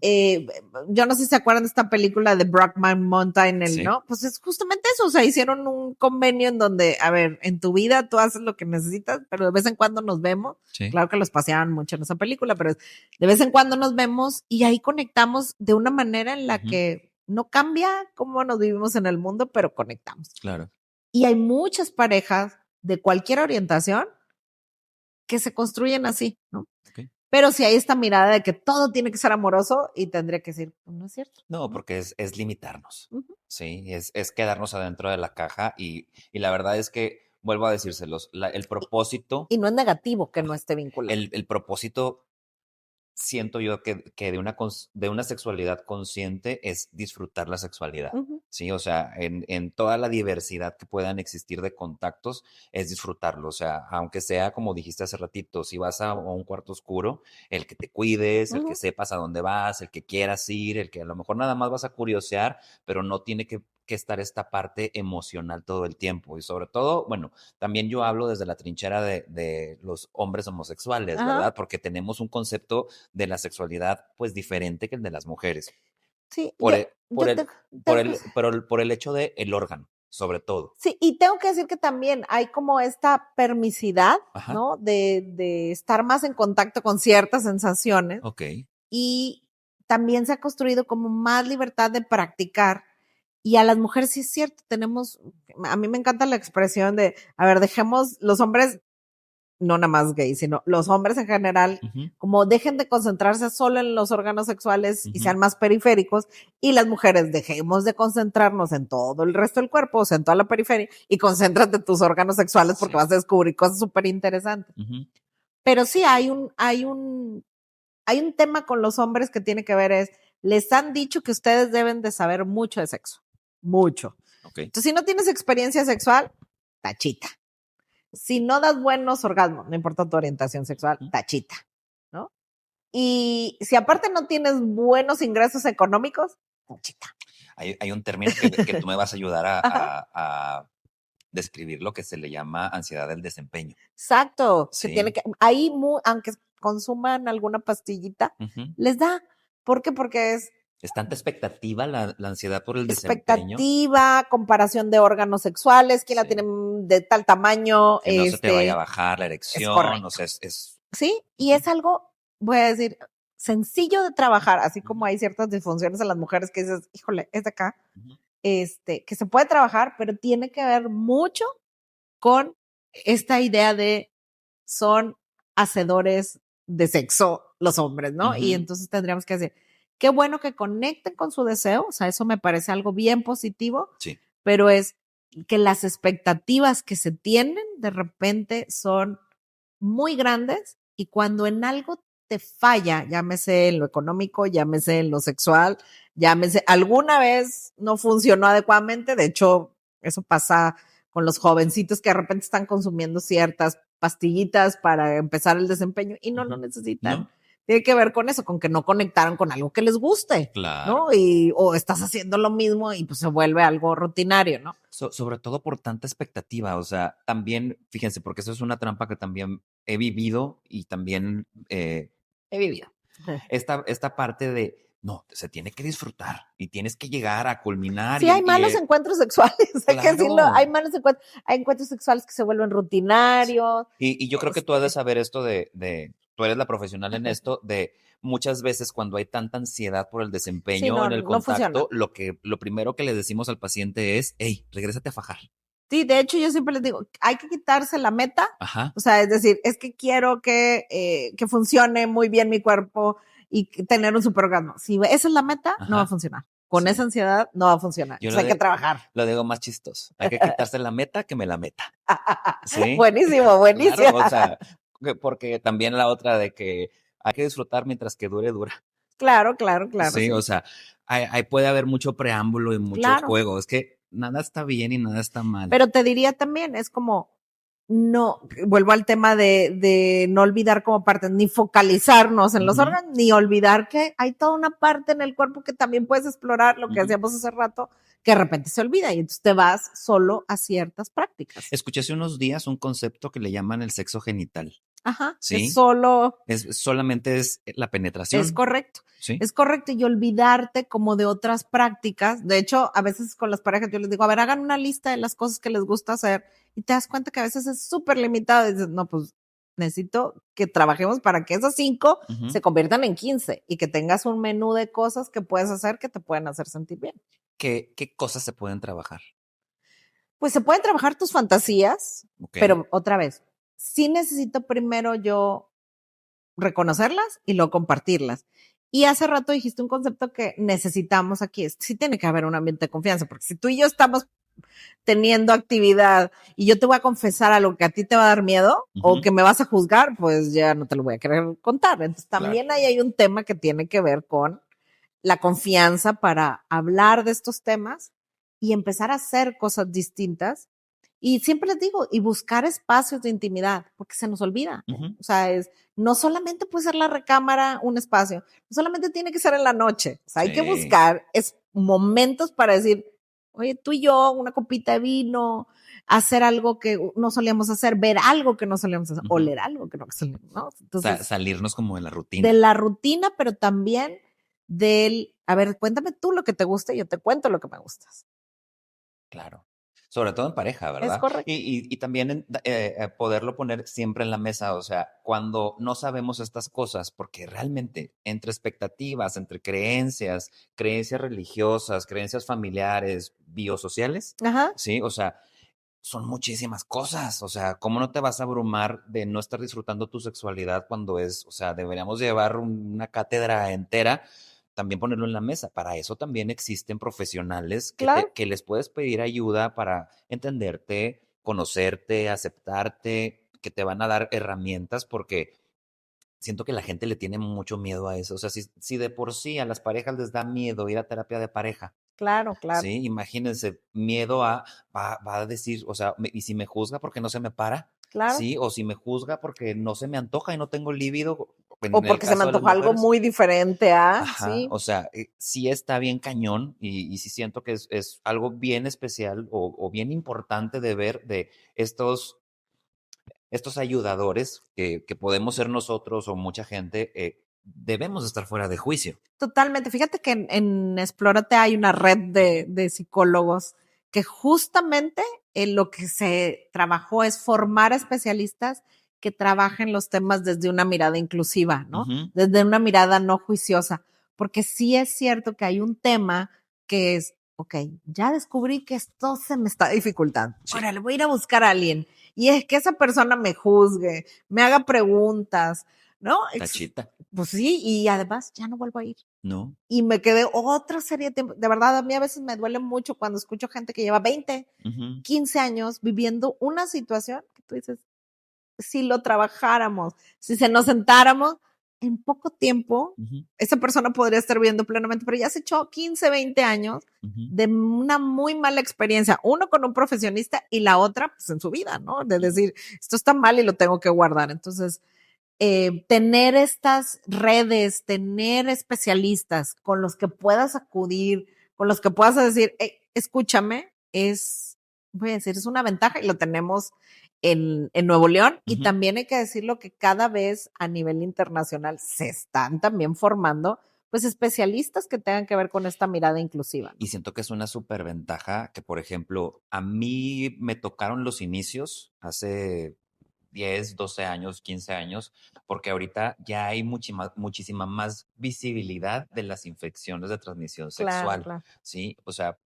Speaker 2: Yo no sé si se acuerdan de esta película de Brokeback Mountain,
Speaker 1: Sí.
Speaker 2: ¿no? Pues es justamente eso, o sea, hicieron un convenio en donde, a ver, en tu vida tú haces lo que necesitas, pero de vez en cuando nos vemos.
Speaker 1: Sí.
Speaker 2: Claro que los paseaban mucho en esa película, pero de vez en cuando nos vemos y ahí conectamos de una manera en la que no cambia cómo nos vivimos en el mundo, pero conectamos.
Speaker 1: Claro.
Speaker 2: Y hay muchas parejas de cualquier orientación que se construyen así, ¿no?
Speaker 1: Okay.
Speaker 2: Pero si hay esta mirada de que todo tiene que ser amoroso y tendría que decir, no es cierto.
Speaker 1: No, porque es limitarnos, sí, es quedarnos adentro de la caja y la verdad es que, vuelvo a decírselos, el propósito.
Speaker 2: Y no es negativo que no esté vinculado.
Speaker 1: El propósito, siento yo que de una sexualidad consciente es disfrutar la sexualidad, ¿sí? O sea, en toda la diversidad que puedan existir de contactos, es disfrutarlo. O sea, aunque sea, como dijiste hace ratito, si vas a un cuarto oscuro, el que te cuides, el que sepas a dónde vas, el que quieras ir, el que a lo mejor nada más vas a curiosear, pero no tiene que estar esta parte emocional todo el tiempo. Y sobre todo, bueno, también yo hablo desde la trinchera de los hombres homosexuales, ¿verdad? Porque tenemos un concepto de la sexualidad pues diferente que el de las mujeres.
Speaker 2: Sí,
Speaker 1: por el hecho de el órgano, sobre todo.
Speaker 2: Sí, y tengo que decir que también hay como esta permisidad, ¿no? De estar más en contacto con ciertas sensaciones.
Speaker 1: Ok.
Speaker 2: Y también se ha construido como más libertad de practicar. Y a las mujeres sí es cierto, a mí me encanta la expresión de, a ver, dejemos los hombres, no nada más gays, sino los hombres en general, como dejen de concentrarse solo en los órganos sexuales y sean más periféricos, y las mujeres dejemos de concentrarnos en todo el resto del cuerpo, o sea, en toda la periferia, y concéntrate en tus órganos sexuales porque vas a descubrir cosas súper interesantes. Pero sí, hay un tema con los hombres que tiene que ver les han dicho que ustedes deben de saber mucho de sexo. Mucho.
Speaker 1: Okay.
Speaker 2: Entonces, si no tienes experiencia sexual, tachita. Si no das buenos orgasmos, no importa tu orientación sexual, tachita, ¿no? Y si aparte no tienes buenos ingresos económicos, tachita.
Speaker 1: Hay un término que tú me vas a ayudar a describir lo que se le llama ansiedad del desempeño.
Speaker 2: Exacto. Sí. Ahí, aunque consuman alguna pastillita, les da. ¿Por qué? Porque
Speaker 1: es tanta expectativa la ansiedad por el
Speaker 2: desempeño.
Speaker 1: Expectativa,
Speaker 2: comparación de órganos sexuales, quién la tiene de tal tamaño.
Speaker 1: Que no se te vaya a bajar la erección. O sea,
Speaker 2: Sí, y es algo, voy a decir, sencillo de trabajar, así como hay ciertas disfunciones en las mujeres que dices, híjole, es de acá, que se puede trabajar, pero tiene que ver mucho con esta idea de son hacedores de sexo los hombres, ¿no? Y entonces tendríamos que decir, qué bueno que conecten con su deseo, o sea, eso me parece algo bien positivo,
Speaker 1: sí.
Speaker 2: Pero es que las expectativas que se tienen de repente son muy grandes y cuando en algo te falla, llámese en lo económico, llámese en lo sexual, llámese, alguna vez no funcionó adecuadamente, de hecho, eso pasa con los jovencitos que de repente están consumiendo ciertas pastillitas para empezar el desempeño y no lo necesitan. ¿No? Tiene que ver con eso, con que no conectaron con algo que les guste,
Speaker 1: claro.
Speaker 2: ¿no? O estás haciendo lo mismo y pues se vuelve algo rutinario, ¿no?
Speaker 1: Sobre todo por tanta expectativa, o sea, también, fíjense, porque eso es una trampa que también he vivido y también he vivido. Esta parte de, no, se tiene que disfrutar y tienes que llegar a culminar.
Speaker 2: Sí, hay malos encuentros sexuales, hay que decirlo, hay malos encuentros, hay encuentros sexuales que se vuelven rutinarios.
Speaker 1: Y yo creo que tú has de saber esto tú eres la profesional en esto, de muchas veces cuando hay tanta ansiedad por el desempeño en el contacto, lo primero que le decimos al paciente es, hey, regrésate a fajar.
Speaker 2: Sí, de hecho yo siempre les digo, hay que quitarse la meta, o sea, es decir, es que quiero que funcione muy bien mi cuerpo y tener un superorgasmo. Si esa es la meta, no va a funcionar. Con esa ansiedad no va a funcionar. Hay que trabajar.
Speaker 1: Lo digo más chistoso. Hay que quitarse la meta que me la meta. ¿Sí?
Speaker 2: Buenísimo, buenísimo.
Speaker 1: Claro, o sea, porque también la otra de que hay que disfrutar mientras que dura.
Speaker 2: Claro,
Speaker 1: Sí,
Speaker 2: sí.
Speaker 1: o sea, ahí puede haber mucho preámbulo y mucho
Speaker 2: Claro.
Speaker 1: juego. Es que nada está bien y nada está mal.
Speaker 2: Pero te diría también, es como, no, vuelvo al tema de no olvidar como parte, ni focalizarnos en los órganos, ni olvidar que hay toda una parte en el cuerpo que también puedes explorar, lo que hacíamos hace rato, que de repente se olvida y entonces te vas solo a ciertas prácticas.
Speaker 1: Escuché hace unos días un concepto que le llaman el sexo genital.
Speaker 2: Ajá,
Speaker 1: ¿Sí?
Speaker 2: es solo...
Speaker 1: Solamente es la penetración.
Speaker 2: Es correcto.
Speaker 1: ¿Sí?
Speaker 2: Es correcto, y olvidarte como de otras prácticas. De hecho, a veces con las parejas yo les digo, a ver, hagan una lista de las cosas que les gusta hacer y te das cuenta que a veces es súper limitado. Y dices, no, pues necesito que trabajemos para que esas 5 se conviertan en 15 y que tengas un menú de cosas que puedes hacer que te pueden hacer sentir bien.
Speaker 1: ¿Qué cosas se pueden trabajar?
Speaker 2: Pues se pueden trabajar tus fantasías, pero otra vez, sí necesito primero yo reconocerlas y luego compartirlas. Y hace rato dijiste un concepto que necesitamos aquí, es que sí tiene que haber un ambiente de confianza, porque si tú y yo estamos teniendo actividad y yo te voy a confesar algo que a ti te va a dar miedo o que me vas a juzgar, pues ya no te lo voy a querer contar. Entonces también ahí hay un tema que tiene que ver con la confianza para hablar de estos temas y empezar a hacer cosas distintas. Y siempre les digo, y buscar espacios de intimidad, porque se nos olvida. O sea, no solamente puede ser la recámara un espacio, no solamente tiene que ser en la noche. O sea, hay que buscar momentos para decir, oye, tú y yo, una copita de vino, hacer algo que no solíamos hacer, ver algo que no solíamos hacer, oler algo que no solíamos, ¿no?
Speaker 1: Entonces, salirnos como de la rutina.
Speaker 2: De la rutina, pero también a ver, cuéntame tú lo que te gusta y yo te cuento lo que me gustas.
Speaker 1: Claro. Sobre todo en pareja, ¿verdad?
Speaker 2: Es correcto.
Speaker 1: Y también poderlo poner siempre en la mesa, o sea, cuando no sabemos estas cosas, porque realmente entre expectativas, entre creencias religiosas, creencias familiares, biosociales, ¿sí? O sea, son muchísimas cosas, o sea, ¿cómo no te vas a abrumar de no estar disfrutando tu sexualidad cuando o sea, deberíamos llevar una cátedra entera, también ponerlo en la mesa? Para eso también existen profesionales que les puedes pedir ayuda para entenderte, conocerte, aceptarte, que te van a dar herramientas, porque siento que la gente le tiene mucho miedo a eso. O sea, si de por sí a las parejas les da miedo ir a terapia de pareja,
Speaker 2: Claro.
Speaker 1: sí, imagínense, miedo va a decir, o sea, ¿y si me juzga porque no se me para?
Speaker 2: Claro.
Speaker 1: Sí, o si me juzga porque no se me antoja y no tengo líbido.
Speaker 2: O porque se me antojó algo muy diferente a,
Speaker 1: Ajá,
Speaker 2: sí.
Speaker 1: O sea, sí está bien cañón y sí siento que es algo bien especial o bien importante de ver de estos ayudadores que podemos ser nosotros o mucha gente, debemos estar fuera de juicio.
Speaker 2: Totalmente. Fíjate que en Explórate hay una red de psicólogos que justamente lo que se trabajó es formar especialistas que trabajen los temas desde una mirada inclusiva, ¿no? Desde una mirada no juiciosa, porque sí es cierto que hay un tema que es, ok, ya descubrí que esto se me está dificultando. Ahora le voy a ir a buscar a alguien y es que esa persona me juzgue, me haga preguntas, ¿no?
Speaker 1: Tachita.
Speaker 2: Pues sí, y además ya no vuelvo a ir.
Speaker 1: No.
Speaker 2: Y me quedé otra serie de tiempo. De verdad, a mí a veces me duele mucho cuando escucho gente que lleva 20, 15 años viviendo una situación que tú dices, si lo trabajáramos, si se nos sentáramos, en poco tiempo, esa persona podría estar viviendo plenamente, pero ya se echó 15, 20 años de una muy mala experiencia, uno con un profesionista y la otra, pues en su vida, ¿no? De decir, esto está mal y lo tengo que guardar. Entonces, tener estas redes, tener especialistas con los que puedas acudir, con los que puedas decir, escúchame, voy a decir, es una ventaja y lo tenemos en Nuevo León. Y también hay que decirlo que cada vez a nivel internacional se están también formando pues especialistas que tengan que ver con esta mirada inclusiva, ¿no?
Speaker 1: Y siento que es una súper ventaja que, por ejemplo, a mí me tocaron los inicios hace 10, 12 años, 15 años, porque ahorita ya hay muchísima más visibilidad de las infecciones de transmisión sexual,
Speaker 2: Claro.
Speaker 1: ¿sí? O sea,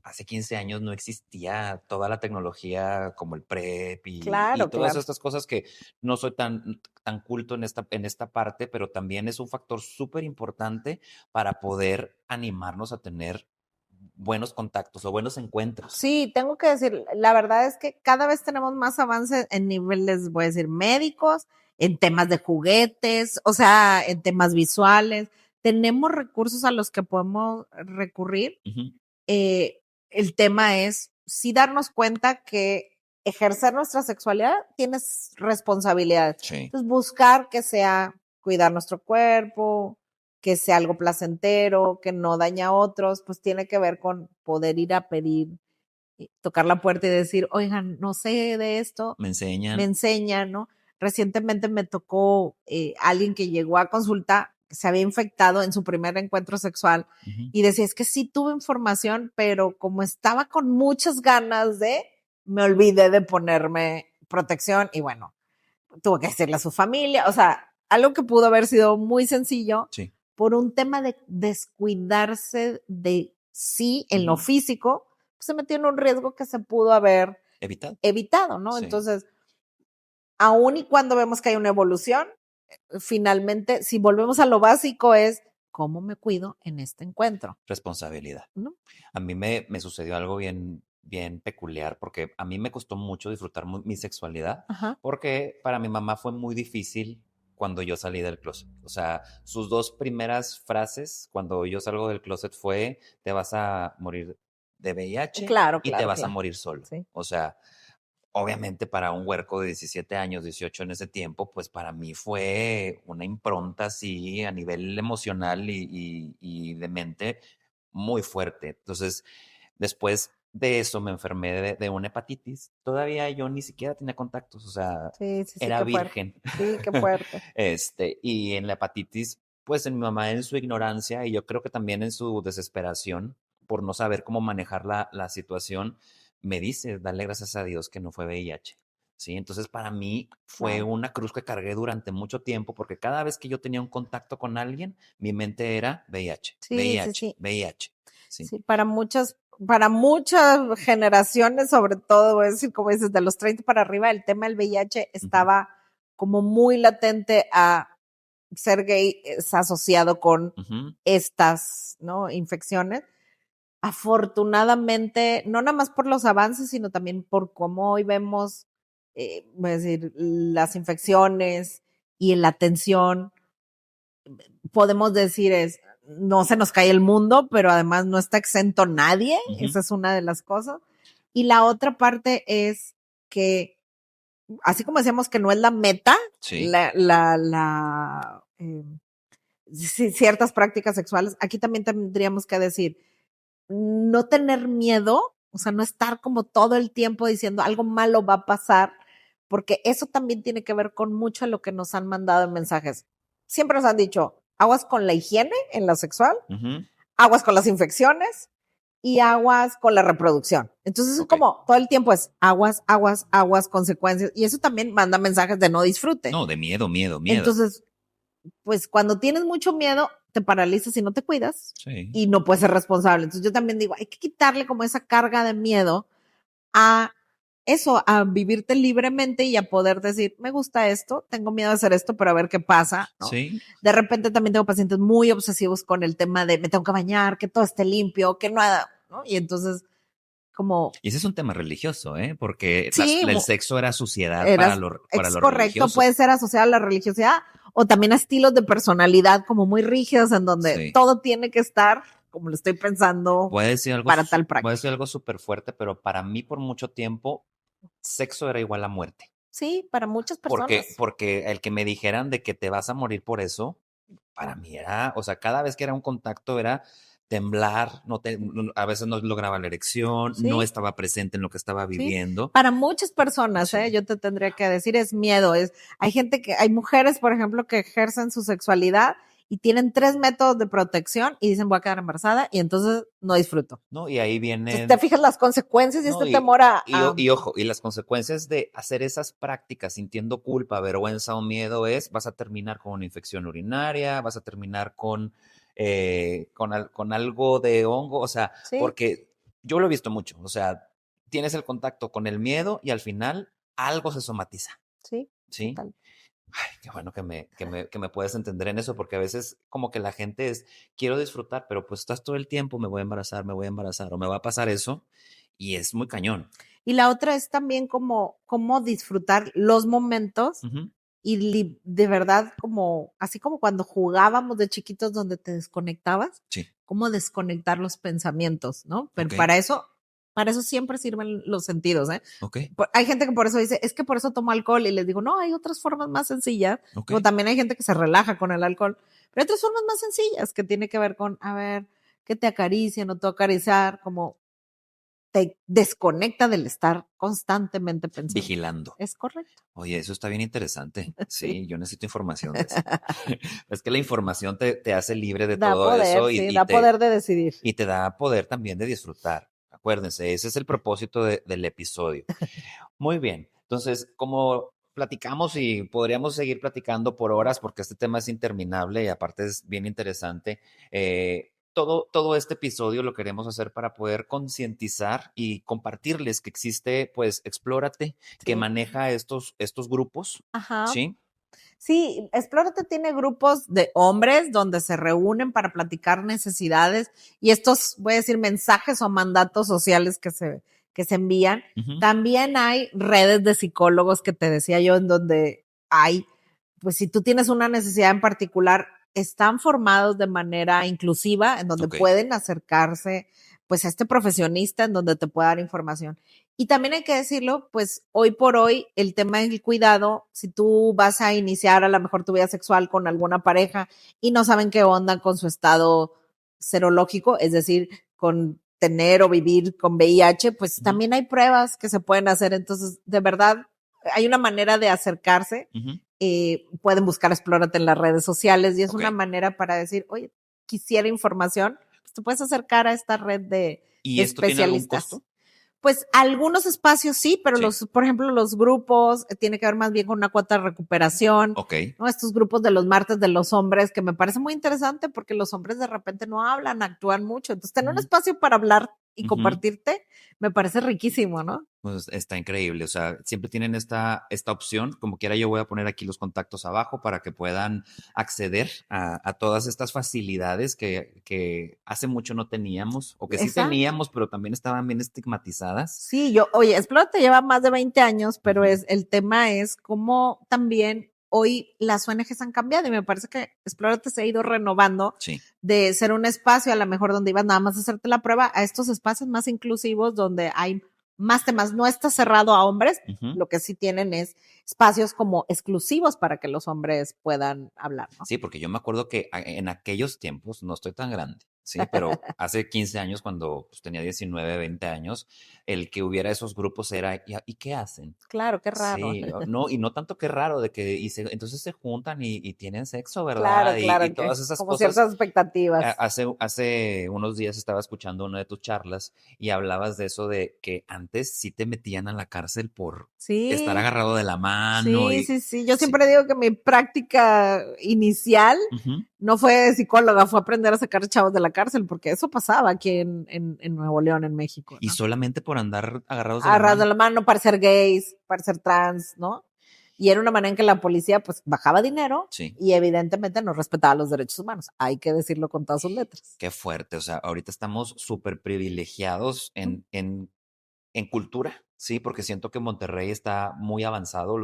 Speaker 1: hace 15 años no existía toda la tecnología como el PrEP y todas estas cosas que no soy tan culto en esta parte, pero también es un factor súper importante para poder animarnos a tener buenos contactos o buenos encuentros.
Speaker 2: Sí, tengo que decir, la verdad es que cada vez tenemos más avances en niveles, voy a decir, médicos, en temas de juguetes, o sea, en temas visuales, tenemos recursos a los que podemos recurrir.
Speaker 1: Ujú.
Speaker 2: El tema es sí darnos cuenta que ejercer nuestra sexualidad tienes responsabilidades.
Speaker 1: Sí.
Speaker 2: Entonces, buscar que sea cuidar nuestro cuerpo, que sea algo placentero, que no daña a otros, pues tiene que ver con poder ir a pedir, tocar la puerta y decir, oigan, no sé de esto,
Speaker 1: Me enseñan.
Speaker 2: me enseñan, ¿no? Recientemente me tocó alguien que llegó a consulta, se había infectado en su primer encuentro sexual
Speaker 1: Ujú.
Speaker 2: y decía, es que sí tuve información, pero como estaba con muchas ganas me olvidé de ponerme protección y bueno, tuvo que decirle a su familia, o sea, algo que pudo haber sido muy sencillo
Speaker 1: Sí.
Speaker 2: por un tema de descuidarse de sí en lo
Speaker 1: Ujú.
Speaker 2: físico, pues se metió en un riesgo que se pudo haber
Speaker 1: Evitado.
Speaker 2: ¿no?
Speaker 1: Sí.
Speaker 2: Entonces, aún y cuando vemos que hay una evolución, finalmente, si volvemos a lo básico es, ¿cómo me cuido en este encuentro?
Speaker 1: Responsabilidad.
Speaker 2: ¿No?
Speaker 1: A mí me sucedió algo bien, bien peculiar porque a mí me costó mucho disfrutar mi sexualidad
Speaker 2: Ajá.
Speaker 1: porque para mi mamá fue muy difícil cuando yo salí del closet. O sea, sus dos primeras frases cuando yo salgo del closet fue, te vas a morir de VIH
Speaker 2: Claro,
Speaker 1: y te
Speaker 2: claro,
Speaker 1: vas a
Speaker 2: claro.
Speaker 1: morir solo.
Speaker 2: Sí.
Speaker 1: O sea, obviamente para un huerco de 17 años, 18 en ese tiempo, pues para mí fue una impronta así a nivel emocional y de mente muy fuerte. Entonces, después de eso me enfermé de una hepatitis. Todavía yo ni siquiera tenía contactos, o sea,
Speaker 2: Sí, sí, sí,
Speaker 1: era
Speaker 2: qué fuerte.
Speaker 1: virgen.
Speaker 2: Sí, qué fuerte.
Speaker 1: Y en la hepatitis, pues en mi mamá en su ignorancia y yo creo que también en su desesperación por no saber cómo manejar la situación, me dice, dale gracias a Dios que no fue VIH. Sí, entonces para mí fue
Speaker 2: Claro.
Speaker 1: una cruz que cargué durante mucho tiempo porque cada vez que yo tenía un contacto con alguien, mi mente era VIH,
Speaker 2: Sí, sí,
Speaker 1: VIH,
Speaker 2: sí.
Speaker 1: VIH. Sí.
Speaker 2: Sí, para muchas generaciones, sobre todo, es decir, como dices, de los 30 para arriba, el tema del VIH estaba como muy latente a ser gay, es asociado con estas, ¿no? Infecciones. Afortunadamente, no nada más por los avances, sino también por cómo hoy vemos, voy a decir, las infecciones y en la atención, podemos decir no se nos cae el mundo, pero además no está exento nadie, esa es una de las cosas. Y la otra parte es que, así como decíamos que no es la meta,
Speaker 1: Sí.
Speaker 2: ciertas prácticas sexuales, aquí también tendríamos que decir, no tener miedo, o sea, no estar como todo el tiempo diciendo algo malo va a pasar, porque eso también tiene que ver con mucho de lo que nos han mandado en mensajes. Siempre nos han dicho, aguas con la higiene en la sexual, aguas con las infecciones y aguas con la reproducción. Entonces, es como todo el tiempo es aguas, aguas, aguas, consecuencias, y eso también manda mensajes de no disfrute.
Speaker 1: No, de miedo.
Speaker 2: Entonces, pues cuando tienes mucho miedo, te paralizas y no te cuidas
Speaker 1: Sí.
Speaker 2: y no puedes ser responsable. Entonces yo también digo, hay que quitarle como esa carga de miedo a eso, a vivirte libremente y a poder decir, me gusta esto, tengo miedo de hacer esto, pero a ver qué pasa, ¿no?
Speaker 1: Sí.
Speaker 2: De repente también tengo pacientes muy obsesivos con el tema de me tengo que bañar, que todo esté limpio, que nada, ¿no? Y entonces como...
Speaker 1: Y ese es un tema religioso, ¿eh? Porque
Speaker 2: Sí,
Speaker 1: el sexo era suciedad
Speaker 2: eras,
Speaker 1: para
Speaker 2: es
Speaker 1: lo
Speaker 2: correcto,
Speaker 1: religioso.
Speaker 2: puede ser asociado a la religiosidad o también a estilos de personalidad como muy rígidos en donde
Speaker 1: Sí.
Speaker 2: todo tiene que estar como lo estoy pensando
Speaker 1: Voy a decir algo,
Speaker 2: para tal
Speaker 1: voy a
Speaker 2: práctica.
Speaker 1: decir algo súper fuerte, pero para mí por mucho tiempo, sexo era igual a muerte.
Speaker 2: Sí, para muchas personas.
Speaker 1: Porque el que me dijeran de que te vas a morir por eso, para mí era, o sea, cada vez que era un contacto era temblar, a veces no lograba la erección, no
Speaker 2: Sí,
Speaker 1: estaba presente en lo que estaba
Speaker 2: sí.
Speaker 1: viviendo.
Speaker 2: Para muchas personas,
Speaker 1: Sí.
Speaker 2: yo te tendría que decir, es miedo. Hay gente hay mujeres, por ejemplo, que ejercen su sexualidad y tienen 3 métodos de protección y dicen voy a quedar embarazada y entonces no disfruto.
Speaker 1: No, y ahí
Speaker 2: Entonces te
Speaker 1: vienen,
Speaker 2: fijas las consecuencias y
Speaker 1: no,
Speaker 2: este temor
Speaker 1: y ojo, y las consecuencias de hacer esas prácticas sintiendo culpa, vergüenza o miedo vas a terminar con una infección urinaria, vas a terminar con algo de hongo, o sea,
Speaker 2: sí,
Speaker 1: porque yo lo he visto mucho, o sea, tienes el contacto con el miedo y al final algo se somatiza,
Speaker 2: sí,
Speaker 1: ¿sí?
Speaker 2: total.
Speaker 1: Ay, qué bueno que me puedes entender en eso, porque a veces como que la gente quiero disfrutar, pero pues estás todo el tiempo, me voy a embarazar, o me va a pasar eso, y es muy cañón.
Speaker 2: Y la otra es también como disfrutar los momentos
Speaker 1: Ujú.
Speaker 2: y de verdad como, así como cuando jugábamos de chiquitos donde te desconectabas,
Speaker 1: Sí.
Speaker 2: cómo desconectar los pensamientos, ¿no? Pero
Speaker 1: Ok.
Speaker 2: para eso siempre sirven los sentidos, ¿eh?
Speaker 1: Ok.
Speaker 2: Hay gente que por eso dice, es que por eso tomo alcohol y les digo, no, hay otras formas más sencillas.
Speaker 1: Ok.
Speaker 2: Como también hay gente que se relaja con el alcohol, pero hay otras formas más sencillas que tiene que ver con, a ver, que te acaricien o tú acariciar, como te desconecta del estar constantemente pensando.
Speaker 1: Vigilando.
Speaker 2: Es correcto.
Speaker 1: Oye, eso está bien interesante.
Speaker 2: Sí.
Speaker 1: Sí, yo necesito información de eso. Es que la información te hace libre de
Speaker 2: Da
Speaker 1: todo
Speaker 2: poder,
Speaker 1: eso
Speaker 2: sí, da poder de decidir.
Speaker 1: y te da poder también de disfrutar. Acuérdense, ese es el propósito del episodio. Muy bien. Entonces, como platicamos y podríamos seguir platicando por horas porque este tema es interminable y aparte es bien interesante, todo este episodio lo queremos hacer para poder concientizar y compartirles que existe, pues, Explórate, que
Speaker 2: Sí.
Speaker 1: maneja estos grupos,
Speaker 2: Ajá.
Speaker 1: ¿sí?
Speaker 2: Sí, Explórate tiene grupos de hombres donde se reúnen para platicar necesidades y estos, voy a decir, mensajes o mandatos sociales que se envían.
Speaker 1: Ujú.
Speaker 2: También hay redes de psicólogos que te decía yo, en donde hay, pues si tú tienes una necesidad en particular, están formados de manera inclusiva, en donde
Speaker 1: Ok.
Speaker 2: pueden acercarse pues a este profesionista, en donde te pueda dar información. Y también hay que decirlo, pues hoy por hoy el tema del cuidado, si tú vas a iniciar a lo mejor tu vida sexual con alguna pareja y no saben qué onda con su estado serológico, es decir, con tener o vivir con VIH, pues
Speaker 1: Ujú.
Speaker 2: también hay pruebas que se pueden hacer. Entonces, de verdad, hay una manera de acercarse.
Speaker 1: Ujú.
Speaker 2: Pueden buscar Explórate en las redes sociales y es
Speaker 1: Ok.
Speaker 2: una manera para decir, oye, quisiera información, pues te puedes acercar a esta red de
Speaker 1: ¿Y esto tiene algún
Speaker 2: especialistas.
Speaker 1: costo?
Speaker 2: Pues algunos espacios sí, pero
Speaker 1: Sí.
Speaker 2: por ejemplo, los grupos tiene que ver más bien con una cuota de recuperación,
Speaker 1: Ok.
Speaker 2: ¿no? Estos grupos de los martes de los hombres, que me parece muy interesante porque los hombres de repente no hablan, actúan mucho. Entonces, tener un
Speaker 1: Ujú.
Speaker 2: espacio para hablar y
Speaker 1: Ujú.
Speaker 2: compartirte me parece riquísimo, ¿no?
Speaker 1: Pues está increíble, o sea, siempre tienen esta opción. Como quiera, yo voy a poner aquí los contactos abajo para que puedan acceder a todas estas facilidades que hace mucho no teníamos, o que sí
Speaker 2: Exacto.
Speaker 1: teníamos, pero también estaban bien estigmatizadas.
Speaker 2: Sí, oye, Explórate lleva más de 20 años, pero
Speaker 1: Ujú.
Speaker 2: el tema es cómo también hoy las ONGs han cambiado y me parece que Explórate se ha ido renovando
Speaker 1: Sí.
Speaker 2: de ser un espacio a lo mejor donde ibas nada más a hacerte la prueba a estos espacios más inclusivos donde hay más temas. No está cerrado a hombres,
Speaker 1: Ujú.
Speaker 2: lo que sí tienen es espacios como exclusivos para que los hombres puedan hablar, ¿no?
Speaker 1: Sí, porque yo me acuerdo que en aquellos tiempos, no estoy tan grande, sí, pero hace 15 años, cuando pues, tenía 19, 20 años, el que hubiera esos grupos era, ¿y qué hacen?
Speaker 2: Claro, qué raro.
Speaker 1: Sí, no, y no tanto que raro, de que entonces se juntan y tienen sexo, ¿verdad?
Speaker 2: Claro,
Speaker 1: Y
Speaker 2: claro,
Speaker 1: todas
Speaker 2: que
Speaker 1: esas
Speaker 2: como
Speaker 1: cosas.
Speaker 2: ciertas expectativas.
Speaker 1: Hace unos días estaba escuchando una de tus charlas y hablabas de eso de que antes sí te metían a la cárcel por estar
Speaker 2: Sí,
Speaker 1: agarrado de la mano
Speaker 2: sí,
Speaker 1: y
Speaker 2: sí, sí. Yo
Speaker 1: sí.
Speaker 2: siempre digo que mi práctica inicial
Speaker 1: Ujú.
Speaker 2: no fue de psicóloga, fue aprender a sacar chavos de la cárcel, porque eso pasaba aquí en Nuevo León, en México,
Speaker 1: Y
Speaker 2: ¿no?
Speaker 1: solamente por andar agarrados de la
Speaker 2: Agarrados de
Speaker 1: mano.
Speaker 2: la mano para ser gays, para ser trans, ¿no? Y era una manera en que la policía pues bajaba dinero
Speaker 1: Sí.
Speaker 2: y evidentemente no respetaba los derechos humanos. Hay que decirlo con todas sus letras.
Speaker 1: Qué fuerte, o sea, ahorita estamos súper privilegiados en cultura, sí, porque siento que Monterrey está muy avanzado.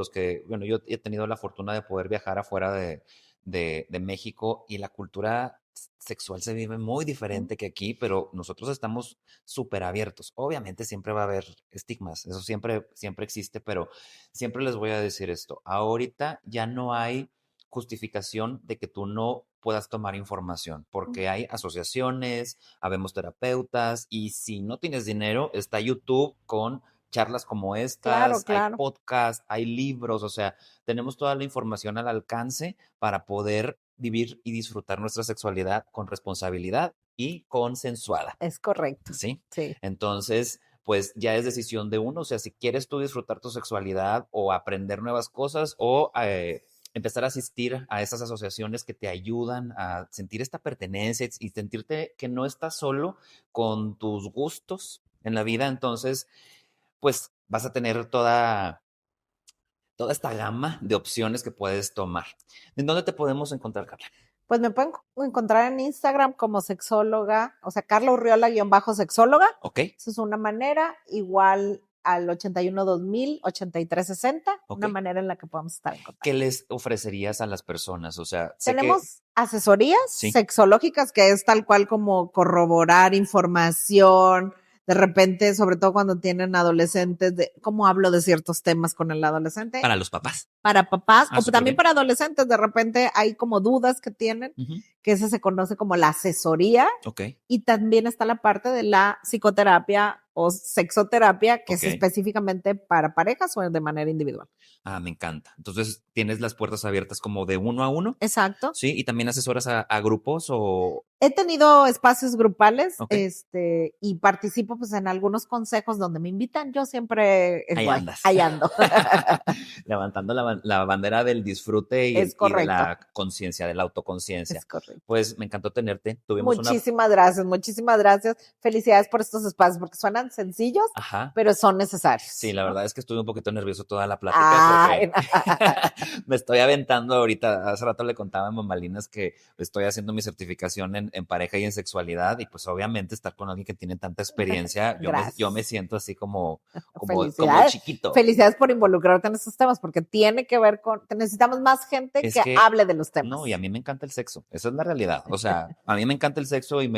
Speaker 1: Bueno, yo he tenido la fortuna de poder viajar afuera de México y la cultura sexual se vive muy diferente que aquí, pero nosotros estamos súper abiertos. Obviamente siempre va a haber estigmas, eso siempre, siempre existe, pero siempre les voy a decir esto. Ahorita ya no hay justificación de que tú no puedas tomar información, porque hay asociaciones, habemos terapeutas y si no tienes dinero, está YouTube con charlas como
Speaker 2: Claro,
Speaker 1: estas, hay
Speaker 2: claro.
Speaker 1: podcasts, hay libros, o sea, tenemos toda la información al alcance para poder vivir y disfrutar nuestra sexualidad con responsabilidad y consensuada,
Speaker 2: Es correcto.
Speaker 1: ¿sí?
Speaker 2: Sí.
Speaker 1: Entonces, pues ya es decisión de uno, o sea, si quieres tú disfrutar tu sexualidad o aprender nuevas cosas o empezar a asistir a esas asociaciones que te ayudan a sentir esta pertenencia y sentirte que no estás solo con tus gustos en la vida, entonces, pues vas a tener toda esta gama de opciones que puedes tomar. ¿En dónde te podemos encontrar, Carla?
Speaker 2: Pues me pueden encontrar en Instagram como sexóloga, o sea, Carla Urriola-sexóloga.
Speaker 1: ¿Ok?
Speaker 2: Esa es una manera. Igual al 81-2000-8360,
Speaker 1: Ok.
Speaker 2: una manera en la que podamos estar en contacto.
Speaker 1: ¿Qué les ofrecerías a las personas? O sea, sé que
Speaker 2: Tenemos asesorías
Speaker 1: Sí.
Speaker 2: sexológicas, que es tal cual como corroborar información, de repente, sobre todo cuando tienen adolescentes, de cómo hablo de ciertos temas con el adolescente.
Speaker 1: para los papás.
Speaker 2: Para papás o
Speaker 1: súper
Speaker 2: también
Speaker 1: bien.
Speaker 2: para adolescentes, de repente hay como dudas que tienen,
Speaker 1: Ujú.
Speaker 2: que ese se conoce como la asesoría,
Speaker 1: Ok.
Speaker 2: y también está la parte de la psicoterapia o sexoterapia, que
Speaker 1: Ok.
Speaker 2: es específicamente para parejas o de manera individual.
Speaker 1: Ah, me encanta. Entonces, ¿tienes las puertas abiertas como de 1 a 1?
Speaker 2: Exacto.
Speaker 1: Sí, y también asesoras a grupos o...
Speaker 2: He tenido espacios grupales,
Speaker 1: Ok.
Speaker 2: y participo pues en algunos consejos donde me invitan. Yo siempre
Speaker 1: Ahí
Speaker 2: voy,
Speaker 1: andas.
Speaker 2: ahí ando.
Speaker 1: Levantando la bandera del disfrute y,
Speaker 2: Es
Speaker 1: y de
Speaker 2: correcto.
Speaker 1: la conciencia, de la autoconciencia.
Speaker 2: Es correcto.
Speaker 1: Pues me encantó tenerte. Tuvimos
Speaker 2: Muchísimas gracias, muchísimas gracias. Felicidades por estos espacios, porque suenan sencillos,
Speaker 1: Ajá.
Speaker 2: pero son necesarios.
Speaker 1: Sí, la
Speaker 2: ¿no?
Speaker 1: verdad es que estuve un poquito nervioso toda la plática
Speaker 2: Ay,
Speaker 1: porque me estoy aventando ahorita. Hace rato le contaba a Mamalinas que estoy haciendo mi certificación en pareja y en sexualidad, y pues obviamente estar con alguien que tiene tanta experiencia, yo
Speaker 2: Gracias.
Speaker 1: me siento así como
Speaker 2: Felicidades.
Speaker 1: chiquito.
Speaker 2: Felicidades por involucrarte en estos temas, porque tiene que ver con, necesitamos más gente
Speaker 1: Es
Speaker 2: que
Speaker 1: que
Speaker 2: hable de los temas.
Speaker 1: No, y a mí me encanta el sexo, esa es la realidad. O sea, a mí me encanta el sexo y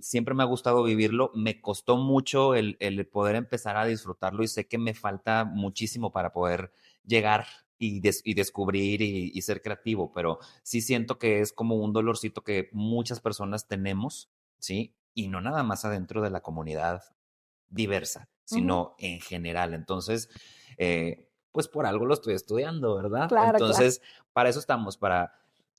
Speaker 1: siempre me ha gustado vivirlo. Me costó mucho el poder empezar a disfrutarlo y sé que me falta muchísimo para poder llegar y descubrir y ser creativo, pero sí siento que es como un dolorcito que muchas personas tenemos, ¿sí? Y no nada más adentro de la comunidad diversa, sino en general. Entonces, pues por algo lo estoy estudiando, ¿verdad?
Speaker 2: Claro,
Speaker 1: Entonces, para eso estamos,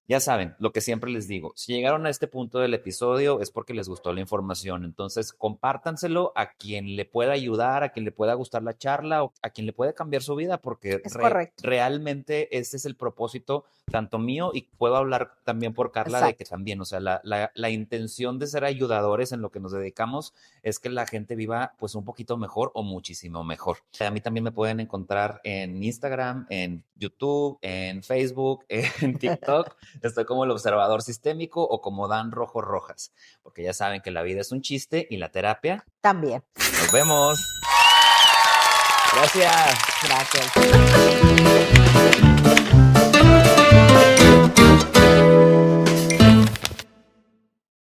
Speaker 1: ya saben, lo que siempre les digo, si llegaron a este punto del episodio es porque les gustó la información, entonces compártanselo a quien le pueda ayudar, a quien le pueda gustar la charla o a quien le puede cambiar su vida, porque
Speaker 2: Es correcto.
Speaker 1: realmente ese es el propósito, tanto mío, y puedo hablar también por Carla de que también, o sea, la intención de ser ayudadores en lo que nos dedicamos es que la gente viva pues un poquito mejor o muchísimo mejor. A mí también me pueden encontrar en Instagram, en YouTube, en Facebook, en TikTok. Estoy como el observador sistémico o como Dan Rojo Rojas, porque ya saben que la vida es un chiste y la terapia
Speaker 2: También.
Speaker 1: Nos vemos. Gracias.
Speaker 2: Gracias.